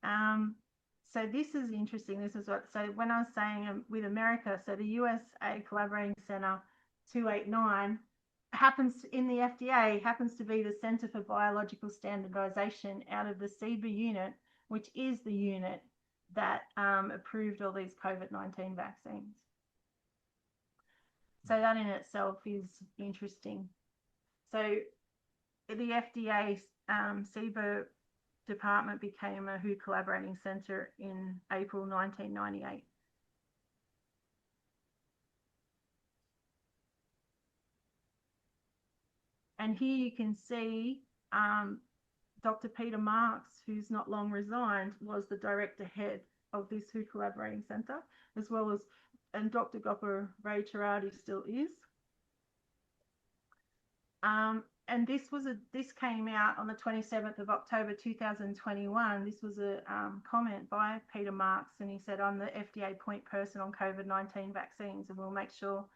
Speaker 3: So this is interesting. So when I was saying with America, so the USA Collaborating Center 289 in the FDA happens to be the Center for Biological Standardization out of the CBER unit, which is the unit that approved all these COVID-19 vaccines. So that in itself is interesting. So the FDA CBER department became a WHO collaborating center in April 1998. And here you can see Dr. Peter Marks, who's not long resigned, was the director head of this WHO collaborating center, as well as, and Dr. Grubbery still is. And this came out on the 27th of October 2021. This was a comment by Peter Marks, and he said, "I'm the FDA point person on COVID-19 vaccines, and we'll make sure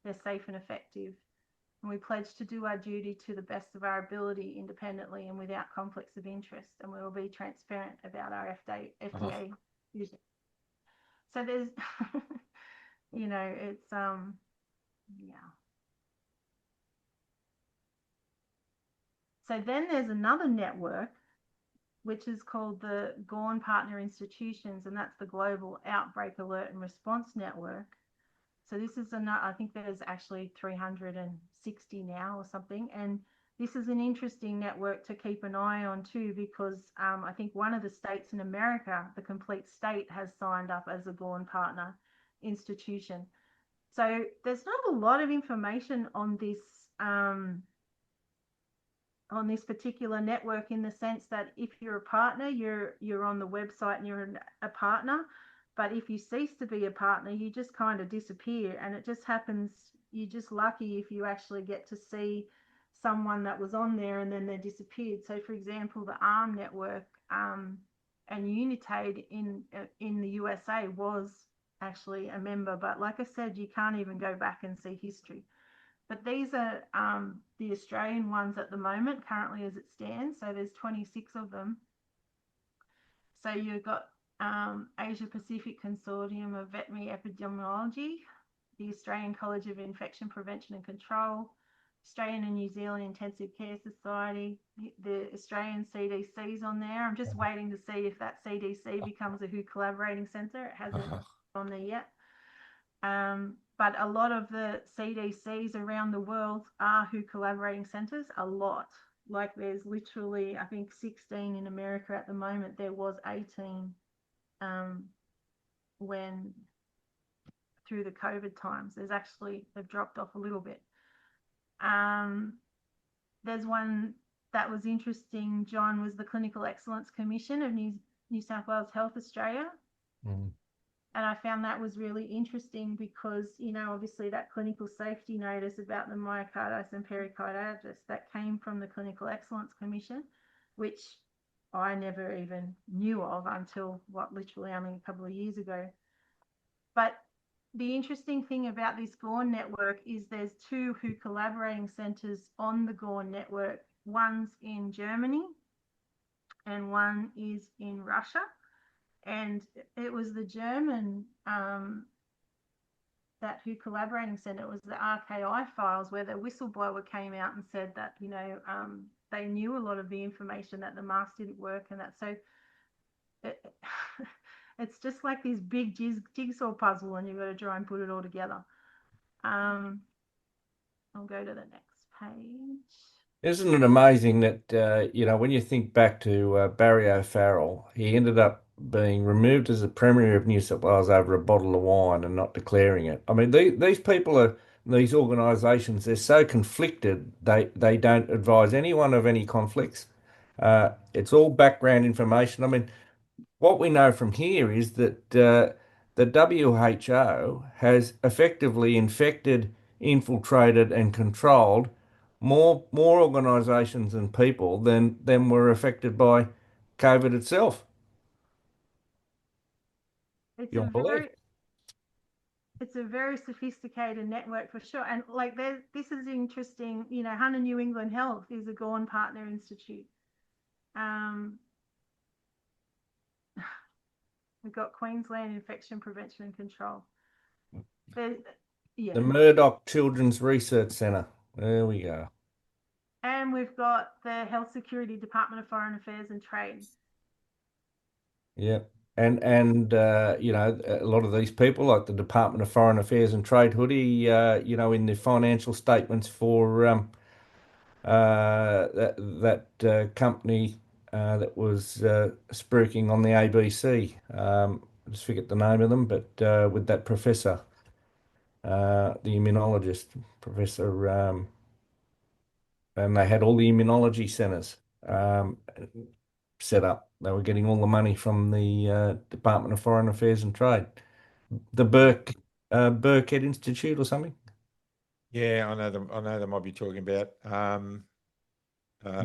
Speaker 3: they're safe and effective. And we pledge to do our duty to the best of our ability, independently and without conflicts of interest, and we will be transparent about our FDA vision." So there's, you know, it's yeah. So then there's another network, which is called the GORN Partner Institutions, and that's the Global Outbreak Alert and Response Network. So this is I think there's actually 360 now or something. And this is an interesting network to keep an eye on too, because I think one of the states in America, the complete state, has signed up as a GORN Partner Institution. So there's not a lot of information on this particular network, in the sense that if you're a partner, you're on the website and you're a partner. But if you cease to be a partner, you just kind of disappear, and it just happens, you're just lucky if you actually get to see someone that was on there and then they disappeared. So for example, the ARM network and Unitaid in the USA was actually a member, but like I said, you can't even go back and see history. But these are the Australian ones at the moment, currently as it stands. So there's 26 of them. So you've got Asia Pacific Consortium of Veterinary Epidemiology, the Australian College of Infection Prevention and Control, Australian and New Zealand Intensive Care Society, the Australian CDC's on there. I'm just waiting to see if that CDC becomes a WHO collaborating centre. It hasn't on there yet. But a lot of the CDCs around the world are WHO collaborating centres, a lot. Like there's literally, I think 16 in America at the moment. There was 18 when through the COVID times. They've dropped off a little bit. There's one that was interesting, John, was the Clinical Excellence Commission of New South Wales Health Australia. And I found that was really interesting because, obviously that clinical safety notice about the myocarditis and pericarditis that came from the Clinical Excellence Commission, which I never even knew of until literally only a couple of years ago. But the interesting thing about this GORN network is there's 2 WHO collaborating centres on the GORN network. One's in Germany and one is in Russia. And it was the German, that WHO collaborating centre, it was the RKI files where the whistleblower came out and said that, they knew a lot of the information that the mask didn't work and that. So it's just like this big jigsaw puzzle and you've got to try and put it all together. I'll go to the next page.
Speaker 2: Isn't it amazing that, when you think back to Barry O'Farrell, he ended up being removed as the Premier of New South Wales over a bottle of wine and not declaring it. I mean, these people these organisations, they're so conflicted, they don't advise anyone of any conflicts. It's all background information. I mean, what we know from here is that the WHO has effectively infected, infiltrated and controlled more organisations and people than were affected by COVID itself.
Speaker 3: It's a very sophisticated network for sure. And like this is interesting, Hunter New England Health is a GORN partner institute. We've got Queensland Infection Prevention and Control.
Speaker 2: The Murdoch Children's Research Centre. There we go.
Speaker 3: And we've got the Health Security Department of Foreign Affairs and Trade.
Speaker 2: Yeah. And a lot of these people, like the Department of Foreign Affairs and Trade, Hoody, in the financial statements for that company that was spruiking on the ABC. I just forget the name of them, but with that professor, the immunologist, Professor, and they had all the immunology centres set up. They were getting all the money from the Department of Foreign Affairs and Trade, the Burkhead Institute or something.
Speaker 1: Yeah, I know them. I know them. I'll be talking about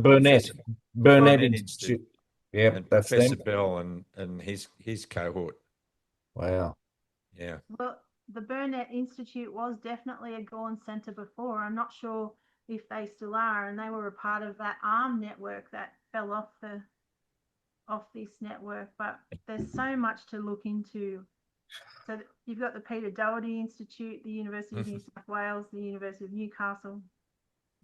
Speaker 2: Burnett Institute. Yeah,
Speaker 1: and
Speaker 2: that's
Speaker 1: Professor
Speaker 2: them.
Speaker 1: Bell and his cohort.
Speaker 2: Wow.
Speaker 1: Yeah.
Speaker 3: Well, the Burnett Institute was definitely a GORN centre before. I'm not sure if they still are, and they were a part of that ARM network that fell off this network. But there's so much to look into. So you've got the Peter Doherty Institute, the University of New South Wales, the University of Newcastle.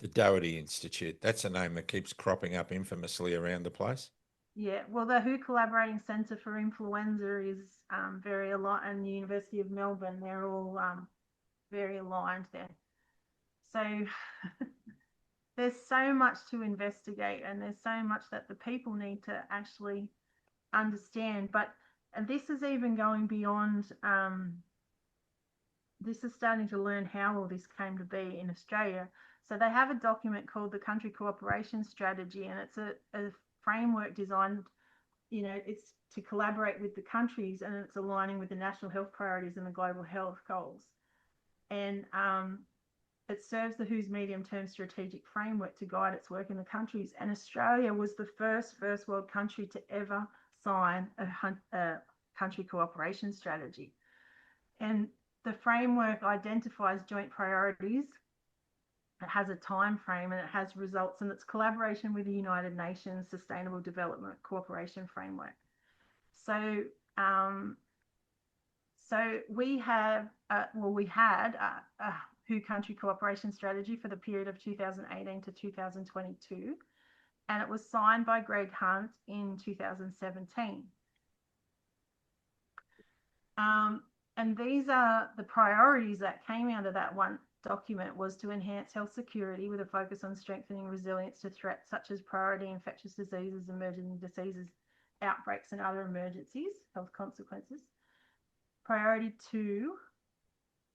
Speaker 1: The Doherty Institute. That's a name that keeps cropping up infamously around the place.
Speaker 3: Yeah, well, the WHO Collaborating Centre for Influenza is very aligned, and the University of Melbourne, they're all very aligned there. So there's so much to investigate, and there's so much that the people need to actually understand. And this is even going beyond, this is starting to learn how all this came to be in Australia. So they have a document called the Country Cooperation Strategy, and it's a framework designed, it's to collaborate with the countries, and it's aligning with the national health priorities and the global health goals. And it serves the WHO's medium-term strategic framework to guide its work in the countries. And Australia was the first world country to ever sign a country cooperation strategy. And the framework identifies joint priorities. It has a time frame and it has results, and it's collaboration with the United Nations Sustainable Development Cooperation Framework. So, we have, we had WHO Country Cooperation Strategy for the period of 2018 to 2022, and it was signed by Greg Hunt in 2017. And these are the priorities that came out of that one document, was to enhance health security with a focus on strengthening resilience to threats such as priority infectious diseases, emerging diseases, outbreaks and other emergencies, health consequences. Priority 2,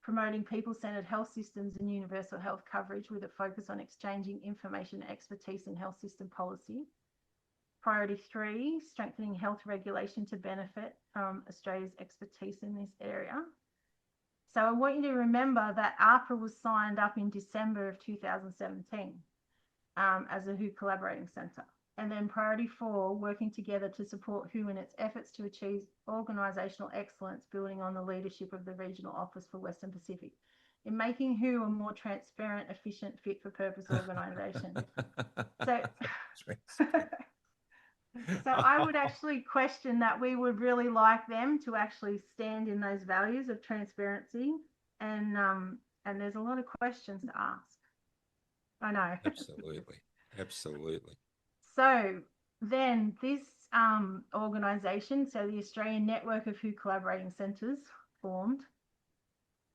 Speaker 3: promoting people-centered health systems and universal health coverage with a focus on exchanging information and expertise in health system policy. Priority 3, strengthening health regulation to benefit from Australia's expertise in this area. So I want you to remember that AHPRA was signed up in December of 2017 as a WHO Collaborating Centre. And then priority 4, working together to support WHO in its efforts to achieve organisational excellence, building on the leadership of the Regional Office for Western Pacific in making WHO a more transparent, efficient, fit for purpose organisation. So I would actually question that we would really like them to actually stand in those values of transparency, and there's a lot of questions to ask. I know.
Speaker 1: Absolutely.
Speaker 3: So then this organisation, so the Australian Network of WHO Collaborating Centres, formed,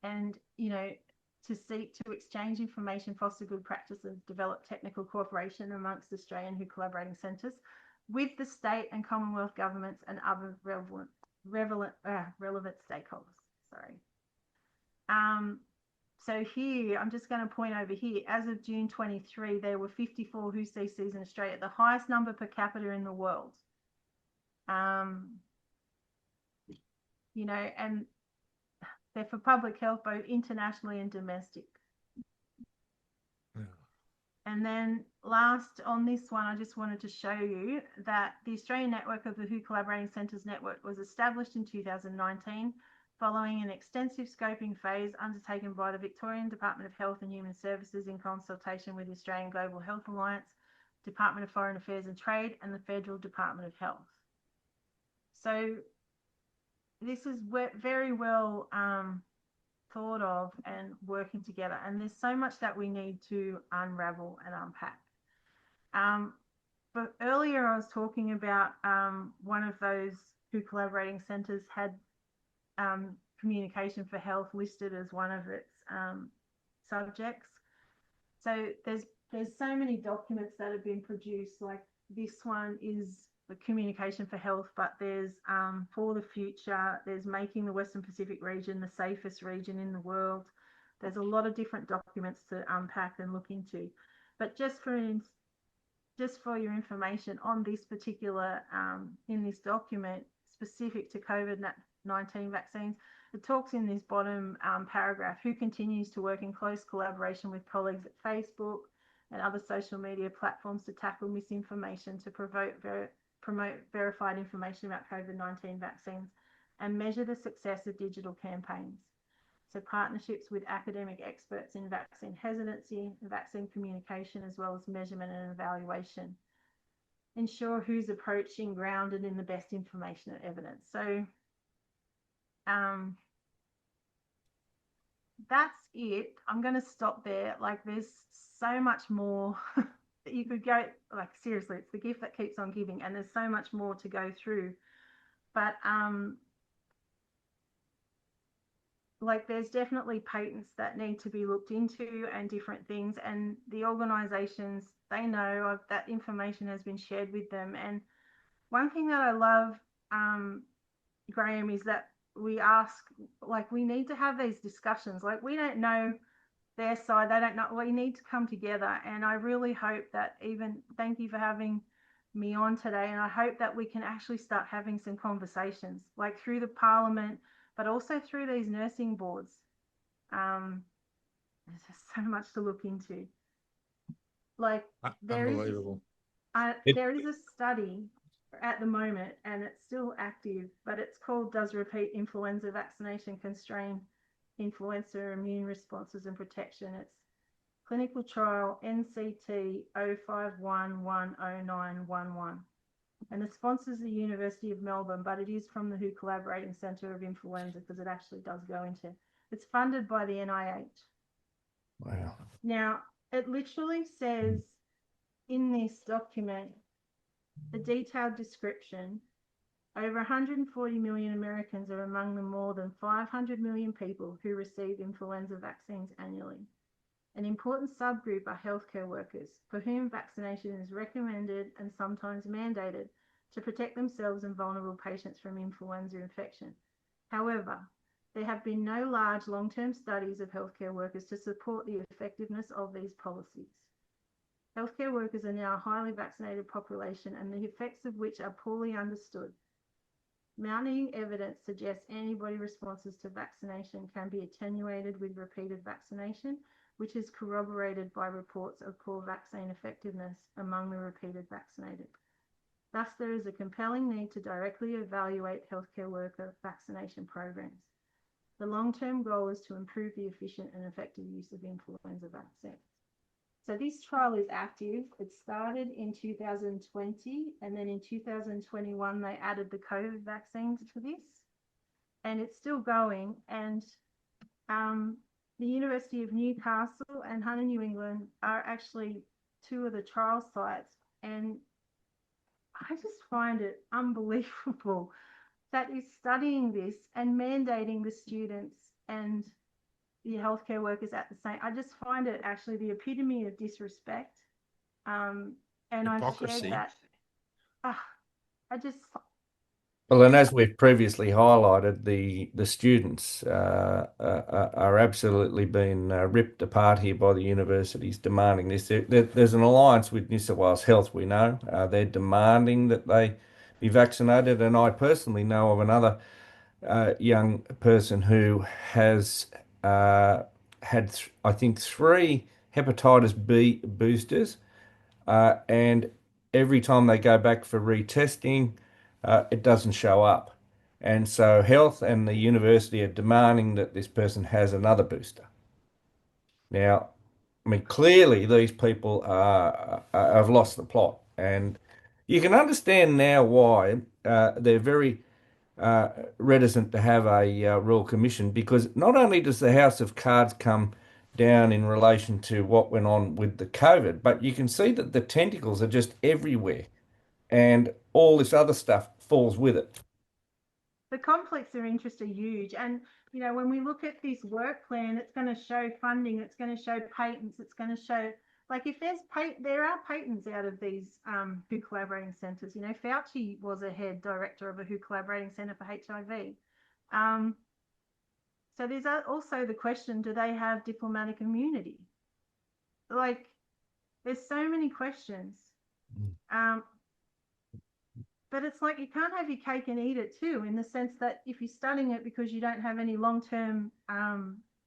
Speaker 3: and to seek to exchange information, foster good practices, develop technical cooperation amongst Australian WHO Collaborating Centres with the state and Commonwealth governments and other relevant stakeholders. So here, I'm just going to point over here, as of June 23, there were 54 WHO CCs in Australia, the highest number per capita in the world. And they're for public health, both internationally and domestic. And then last on this one, I just wanted to show you that the Australian Network of the WHO Collaborating Centres Network was established in 2019 following an extensive scoping phase undertaken by the Victorian Department of Health and Human Services in consultation with the Australian Global Health Alliance, Department of Foreign Affairs and Trade, and the Federal Department of Health. So this is very well thought of and working together, and there's so much that we need to unravel and unpack. But earlier I was talking about one of those WHO Collaborating Centres had communication for health listed as one of its subjects. So there's so many documents that have been produced, like this one is the communication for health, but there's for the future, there's making the Western Pacific region the safest region in the world. There's a lot of different documents to unpack and look into. But just for your information, on this particular, in this document, specific to COVID-19 vaccines, it talks in this bottom paragraph, WHO continues to work in close collaboration with colleagues at Facebook and other social media platforms to tackle misinformation, to promote verified information about COVID-19 vaccines, and measure the success of digital campaigns. So partnerships with academic experts in vaccine hesitancy and vaccine communication, as well as measurement and evaluation. Ensure who's approaching grounded in the best information and evidence. So that's it. I'm going to stop there. Like, there's so much more that you could go, like, seriously, it's the gift that keeps on giving, and there's so much more to go through. But like, there's definitely patents that need to be looked into and different things, and the organizations, they know that information has been shared with them. And one thing that I love, Graham, is that we ask, like, we need to have these discussions. Like, we don't know their side, they don't know. We need to come together, and I really hope that thank you for having me on today, and I hope that we can actually start having some conversations, like through the Parliament, but also through these nursing boards. There's just so much to look into. Like,
Speaker 1: Unbelievable.
Speaker 3: There is a study at the moment, and it's still active, but it's called Does Repeat Influenza Vaccination Constrain Influenza Immune Responses and Protection? It's clinical trial NCT 05110911. And the sponsor is the University of Melbourne, but it is from the WHO Collaborating Centre of Influenza, because it actually does go into, it's funded by the NIH.
Speaker 2: Wow.
Speaker 3: Now, it literally says in this document, a detailed description, over 140 million Americans are among the more than 500 million people who receive influenza vaccines annually. An important subgroup are healthcare workers, for whom vaccination is recommended and sometimes mandated to protect themselves and vulnerable patients from influenza infection. However, there have been no large long-term studies of healthcare workers to support the effectiveness of these policies. Healthcare workers are now a highly vaccinated population, and the effects of which are poorly understood. Mounting evidence suggests antibody responses to vaccination can be attenuated with repeated vaccination, which is corroborated by reports of poor vaccine effectiveness among the repeated vaccinated. Thus, there is a compelling need to directly evaluate healthcare worker vaccination programs. The long-term goal is to improve the efficient and effective use of influenza vaccines. So this trial is active. It started in 2020, and then in 2021, they added the COVID vaccines to this, and it's still going. And the University of Newcastle and Hunter New England are actually two of the trial sites, and I just find it unbelievable that is studying this and mandating the students and the healthcare workers at the same. I just find it actually the epitome of disrespect. And
Speaker 1: Hypocrisy.
Speaker 3: I've shared that. I just.
Speaker 2: Well, and as we've previously highlighted, the students are absolutely being ripped apart here by the universities demanding this. There's an alliance with New South Wales Health, we know. They're demanding that they be vaccinated, and I personally know of another young person who has had, I think, 3 hepatitis B boosters, and every time they go back for retesting, it doesn't show up. And so health and the university are demanding that this person has another booster. Now, I mean, clearly these people have lost the plot, and you can understand now why they're very reticent to have a Royal Commission, because not only does the House of Cards come down in relation to what went on with the COVID, but you can see that the tentacles are just everywhere, and all this other stuff falls with it.
Speaker 3: The conflicts of interest are huge. And, you know, when we look at this work plan, it's going to show funding, it's going to show patents, it's going to show, like, if there are patents out of these WHO collaborating centres. You know, Fauci was a head director of a WHO collaborating centre for HIV. So there's also the question, do they have diplomatic immunity? Like, there's so many questions. But it's like you can't have your cake and eat it too, in the sense that if you're studying it because you don't have any long-term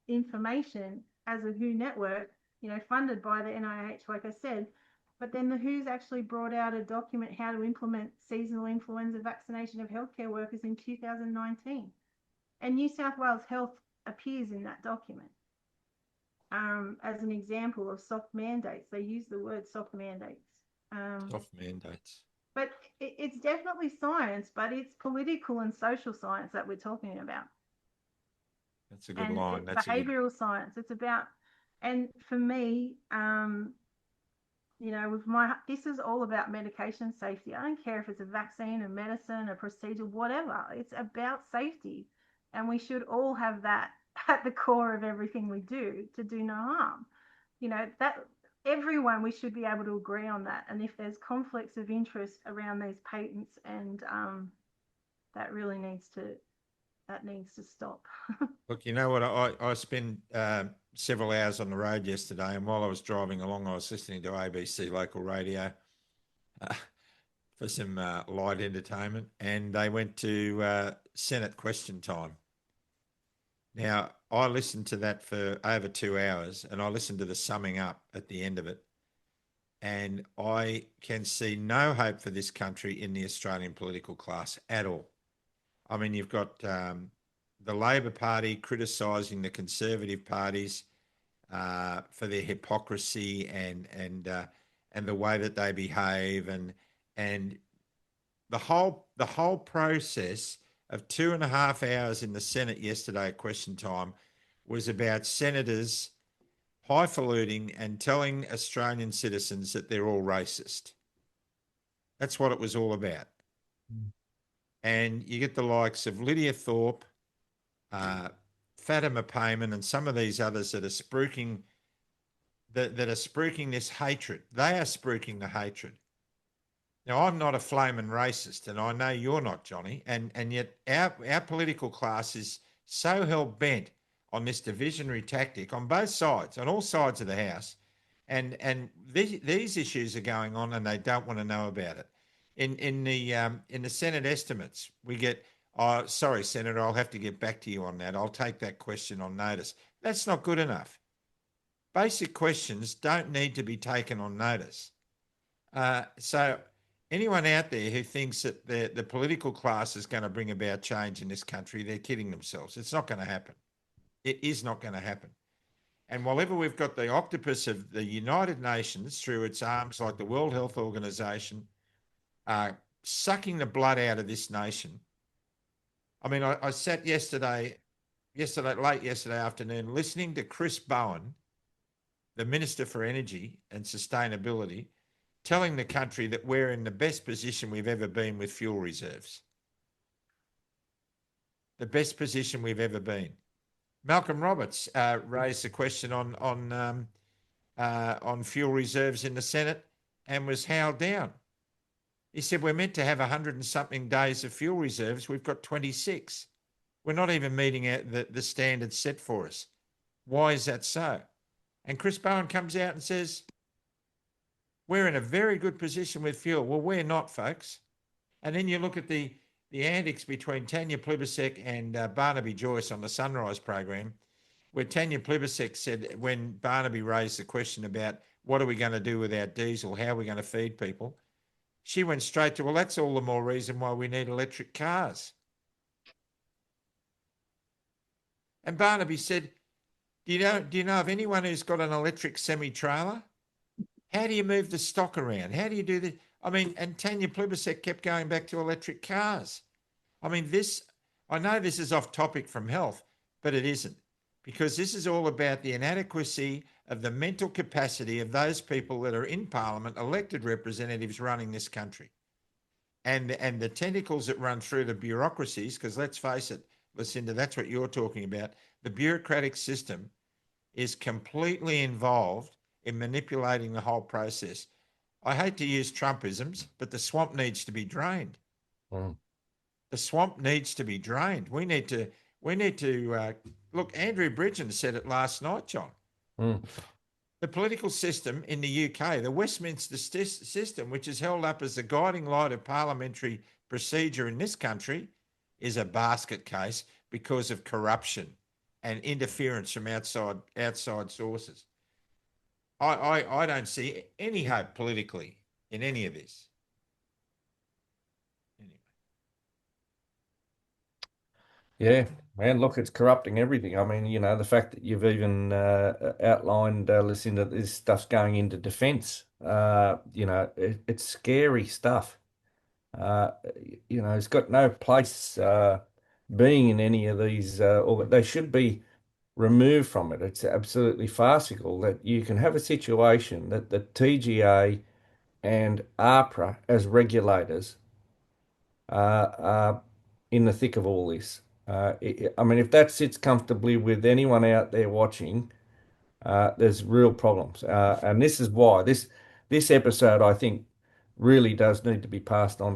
Speaker 3: information as a WHO network, you know, funded by the NIH, like I said, but then the WHO's actually brought out a document how to implement seasonal influenza vaccination of healthcare workers in 2019. And New South Wales Health appears in that document as an example of soft mandates. They use the word soft mandates.
Speaker 1: Soft mandates.
Speaker 3: But it's definitely science, but it's political and social science that we're talking about.
Speaker 1: That's a good line. That's
Speaker 3: behavioral science. It's about, and for me, you know, this is all about medication safety. I don't care if it's a vaccine, a medicine, a procedure, whatever. It's about safety, and we should all have that at the core of everything we do to do no harm. You know, that everyone, we should be able to agree on that. And if there's conflicts of interest around these patents, and that really needs to stop.
Speaker 1: Look, you know what? I spent several hours on the road yesterday, and while I was driving along, I was listening to ABC local radio for some light entertainment, and they went to Senate question time. Now, I listened to that for over 2 hours, and I listened to the summing up at the end of it. And I can see no hope for this country in the Australian political class at all. I mean, you've got the Labor Party criticising the Conservative parties for their hypocrisy and the way that they behave, and the whole process of 2.5 hours in the Senate yesterday at question time was about senators highfalutin and telling Australian citizens that they're all racist. That's what it was all about. And you get the likes of Lydia Thorpe, Fatima Payman, and some of these others that are spruiking this hatred. They are spruiking the hatred. Now, I'm not a flaming racist, and I know you're not, Johnny, and yet our political class is so hell-bent on this divisionary tactic on both sides, on all sides of the House, and these issues are going on, and they don't want to know about it. In the Senate estimates, we get, oh, sorry, Senator, I'll have to get back to you on that. I'll take that question on notice. That's not good enough. Basic questions don't need to be taken on notice. So anyone out there who thinks that the political class is going to bring about change in this country, they're kidding themselves. It's not going to happen. It is not going to happen. And while we've got the octopus of the United Nations through its arms like the World Health Organization, sucking the blood out of this nation. I mean, I sat late yesterday afternoon, listening to Chris Bowen, the Minister for Energy and Sustainability, telling the country that we're in the best position we've ever been with fuel reserves. The best position we've ever been. Malcolm Roberts raised a question on fuel reserves in the Senate and was howled down. He said, we're meant to have 100 and something days of fuel reserves. We've got 26. We're not even meeting the standards set for us. Why is that so? And Chris Bowen comes out and says, we're in a very good position with fuel. Well, we're not, folks. And then you look at the antics between Tanya Plibersek and Barnaby Joyce on the Sunrise program, where Tanya Plibersek said, when Barnaby raised the question about what are we going to do with our diesel, how are we going to feed people, she went straight to, well, that's all the more reason why we need electric cars. And Barnaby said, do you know of anyone who's got an electric semi-trailer? How do you move the stock around? How do you do this? I mean, and Tanya Plibersek kept going back to electric cars. I mean, I know this is off topic from health, but it isn't, because this is all about the inadequacy of the mental capacity of those people that are in Parliament, elected representatives running this country. And the tentacles that run through the bureaucracies, because let's face it, Lucinda, that's what you're talking about. The bureaucratic system is completely involved in manipulating the whole process. I hate to use Trumpisms, but the swamp needs to be drained.
Speaker 2: Mm.
Speaker 1: The swamp needs to be drained. We need to look, Andrew Bridgen said it last night, John.
Speaker 2: Mm.
Speaker 1: The political system in the UK, the Westminster system, which is held up as the guiding light of parliamentary procedure in this country, is a basket case because of corruption and interference from outside sources. I don't see any hope politically in any of this. Anyway.
Speaker 2: Yeah, man, look, it's corrupting everything. I mean, you know, the fact that you've even outlined, Lucinda, this stuff's going into defence, you know, it's scary stuff. You know, it's got no place being in any of these, or they should be removed from it. It's absolutely farcical that you can have a situation that the TGA and AHPRA as regulators are in the thick of all this. I mean, if that sits comfortably with anyone out there watching, there's real problems. And this is why this episode, I think, really does need to be passed on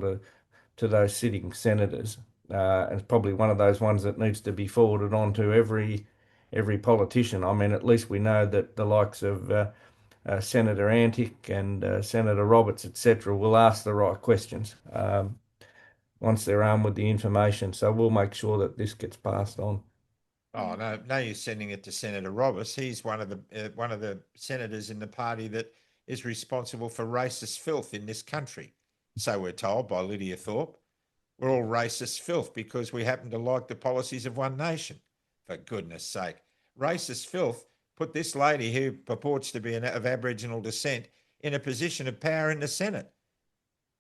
Speaker 2: to those sitting senators. And it's probably one of those ones that needs to be forwarded on to every politician. I mean, at least we know that the likes of Senator Antic and Senator Roberts, etc., will ask the right questions once they're armed with the information. So we'll make sure that this gets passed on.
Speaker 1: Oh no! You're sending it to Senator Roberts. He's one of the senators in the party that is responsible for racist filth in this country. So we're told by Lydia Thorpe. We're all racist filth because we happen to like the policies of One Nation. For goodness sake, racist filth put this lady who purports to be of Aboriginal descent in a position of power in the Senate.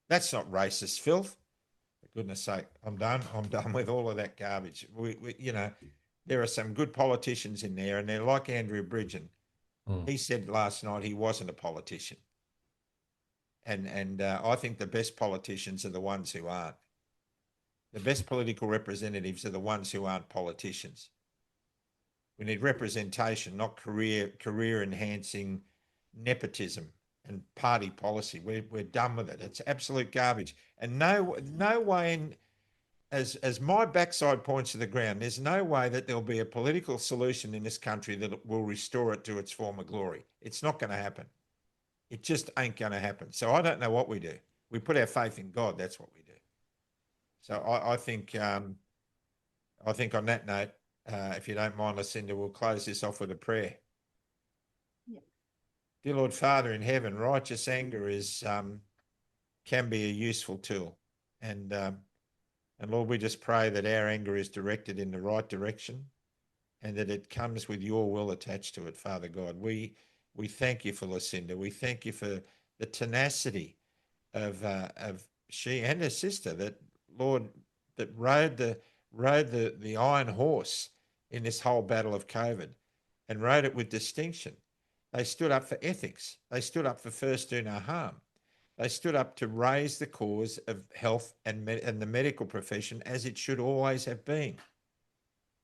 Speaker 1: That's not racist filth. For goodness sake, I'm done. I'm done with all of that garbage. We you know. There are some good politicians in there, and they're like Andrew Bridgen. He said last night he wasn't a politician. And I think the best politicians are the ones who aren't. The best political representatives are the ones who aren't politicians. We need representation, not career enhancing nepotism and party policy. We're done with it. It's absolute garbage. And no way as my backside points to the ground, there's no way that there'll be a political solution in this country that will restore it to its former glory. It's not going to happen. It just ain't going to happen. So I don't know what we do. We put our faith in God. That's what we do. So I think on that note, if you don't mind, Lucinda, we'll close this off with a prayer.
Speaker 3: Yeah.
Speaker 1: Dear Lord Father in heaven, righteous anger can be a useful tool. And Lord, we just pray that our anger is directed in the right direction and that it comes with your will attached to it, Father God. We thank you for Lucinda. We thank you for the tenacity of she and her sister that, Lord, that rode the iron horse in this whole battle of COVID and rode it with distinction. They stood up for ethics. They stood up for first do no harm. They stood up to raise the cause of health and the medical profession as it should always have been.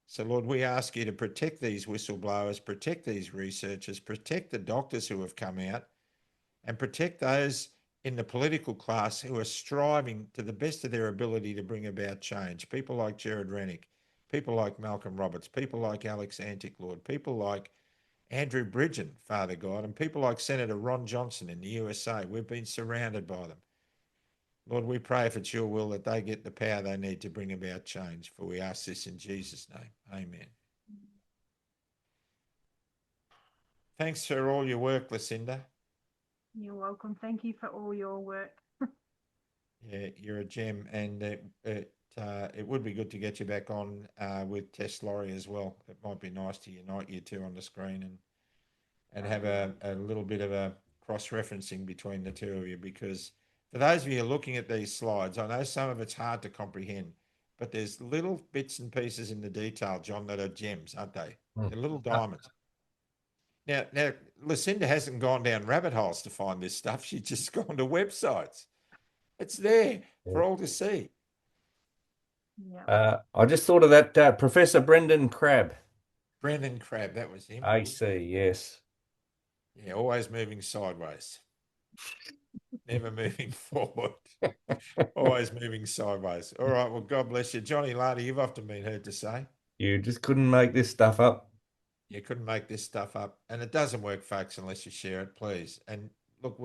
Speaker 1: So, Lord, we ask you to protect these whistleblowers, protect these researchers, protect the doctors who have come out, and protect those in the political class who are striving to the best of their ability to bring about change. People like Jared Rennick, people like Malcolm Roberts, people like Alex Antic, Lord, people like Andrew Bridgen, Father God, and people like Senator Ron Johnson in the USA. We've been surrounded by them. Lord, we pray if it's your will that they get the power they need to bring about change. For we ask this in Jesus' name. Amen. Thanks for all your work, Lucinda.
Speaker 3: You're welcome. Thank you for all your work.
Speaker 1: Yeah, you're a gem, and it would be good to get you back on with Tess Laurie as well. It might be nice to unite you two on the screen and have a little bit of a cross-referencing between the two of you, because for those of you looking at these slides, I know some of it's hard to comprehend, but there's little bits and pieces in the detail, John, that are gems, aren't they? They're little diamonds. Now, Lucinda hasn't gone down rabbit holes to find this stuff. She's just gone to websites. It's there for all to see.
Speaker 3: Yeah.
Speaker 2: I just thought of that Professor Brendan Crabb.
Speaker 1: Brendan Crabb, that was him.
Speaker 2: AC, yes.
Speaker 1: Yeah, always moving sideways. Never moving forward. Always moving sideways. All right, well, God bless you. Johnny Lardy, you've often been heard to say.
Speaker 2: You just couldn't make this stuff up.
Speaker 1: You couldn't make this stuff up. And it doesn't work, folks, unless you share it, please. And look,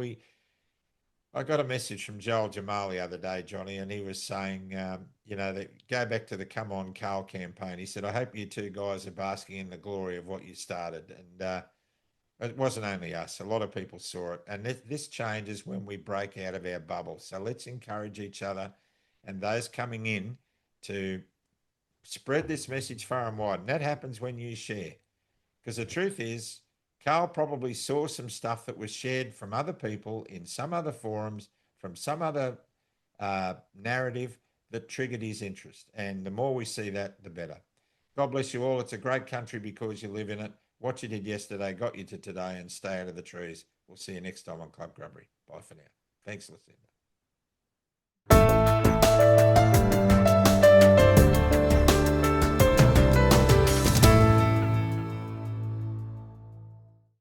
Speaker 1: I got a message from Joel Jamal the other day, Johnny, and he was saying, that go back to the Come On Carl campaign. He said, I hope you two guys are basking in the glory of what you started. And it wasn't only us. A lot of people saw it. And this changes when we break out of our bubble. So let's encourage each other and those coming in to spread this message far and wide. And that happens when you share. Because the truth is, Carl probably saw some stuff that was shared from other people in some other forums, from some other narrative that triggered his interest. And the more we see that, the better. God bless you all. It's a great country because you live in it. What you did yesterday got you to today, and stay out of the trees. We'll see you next time on Club Grubbery. Bye for now. Thanks, Lucinda.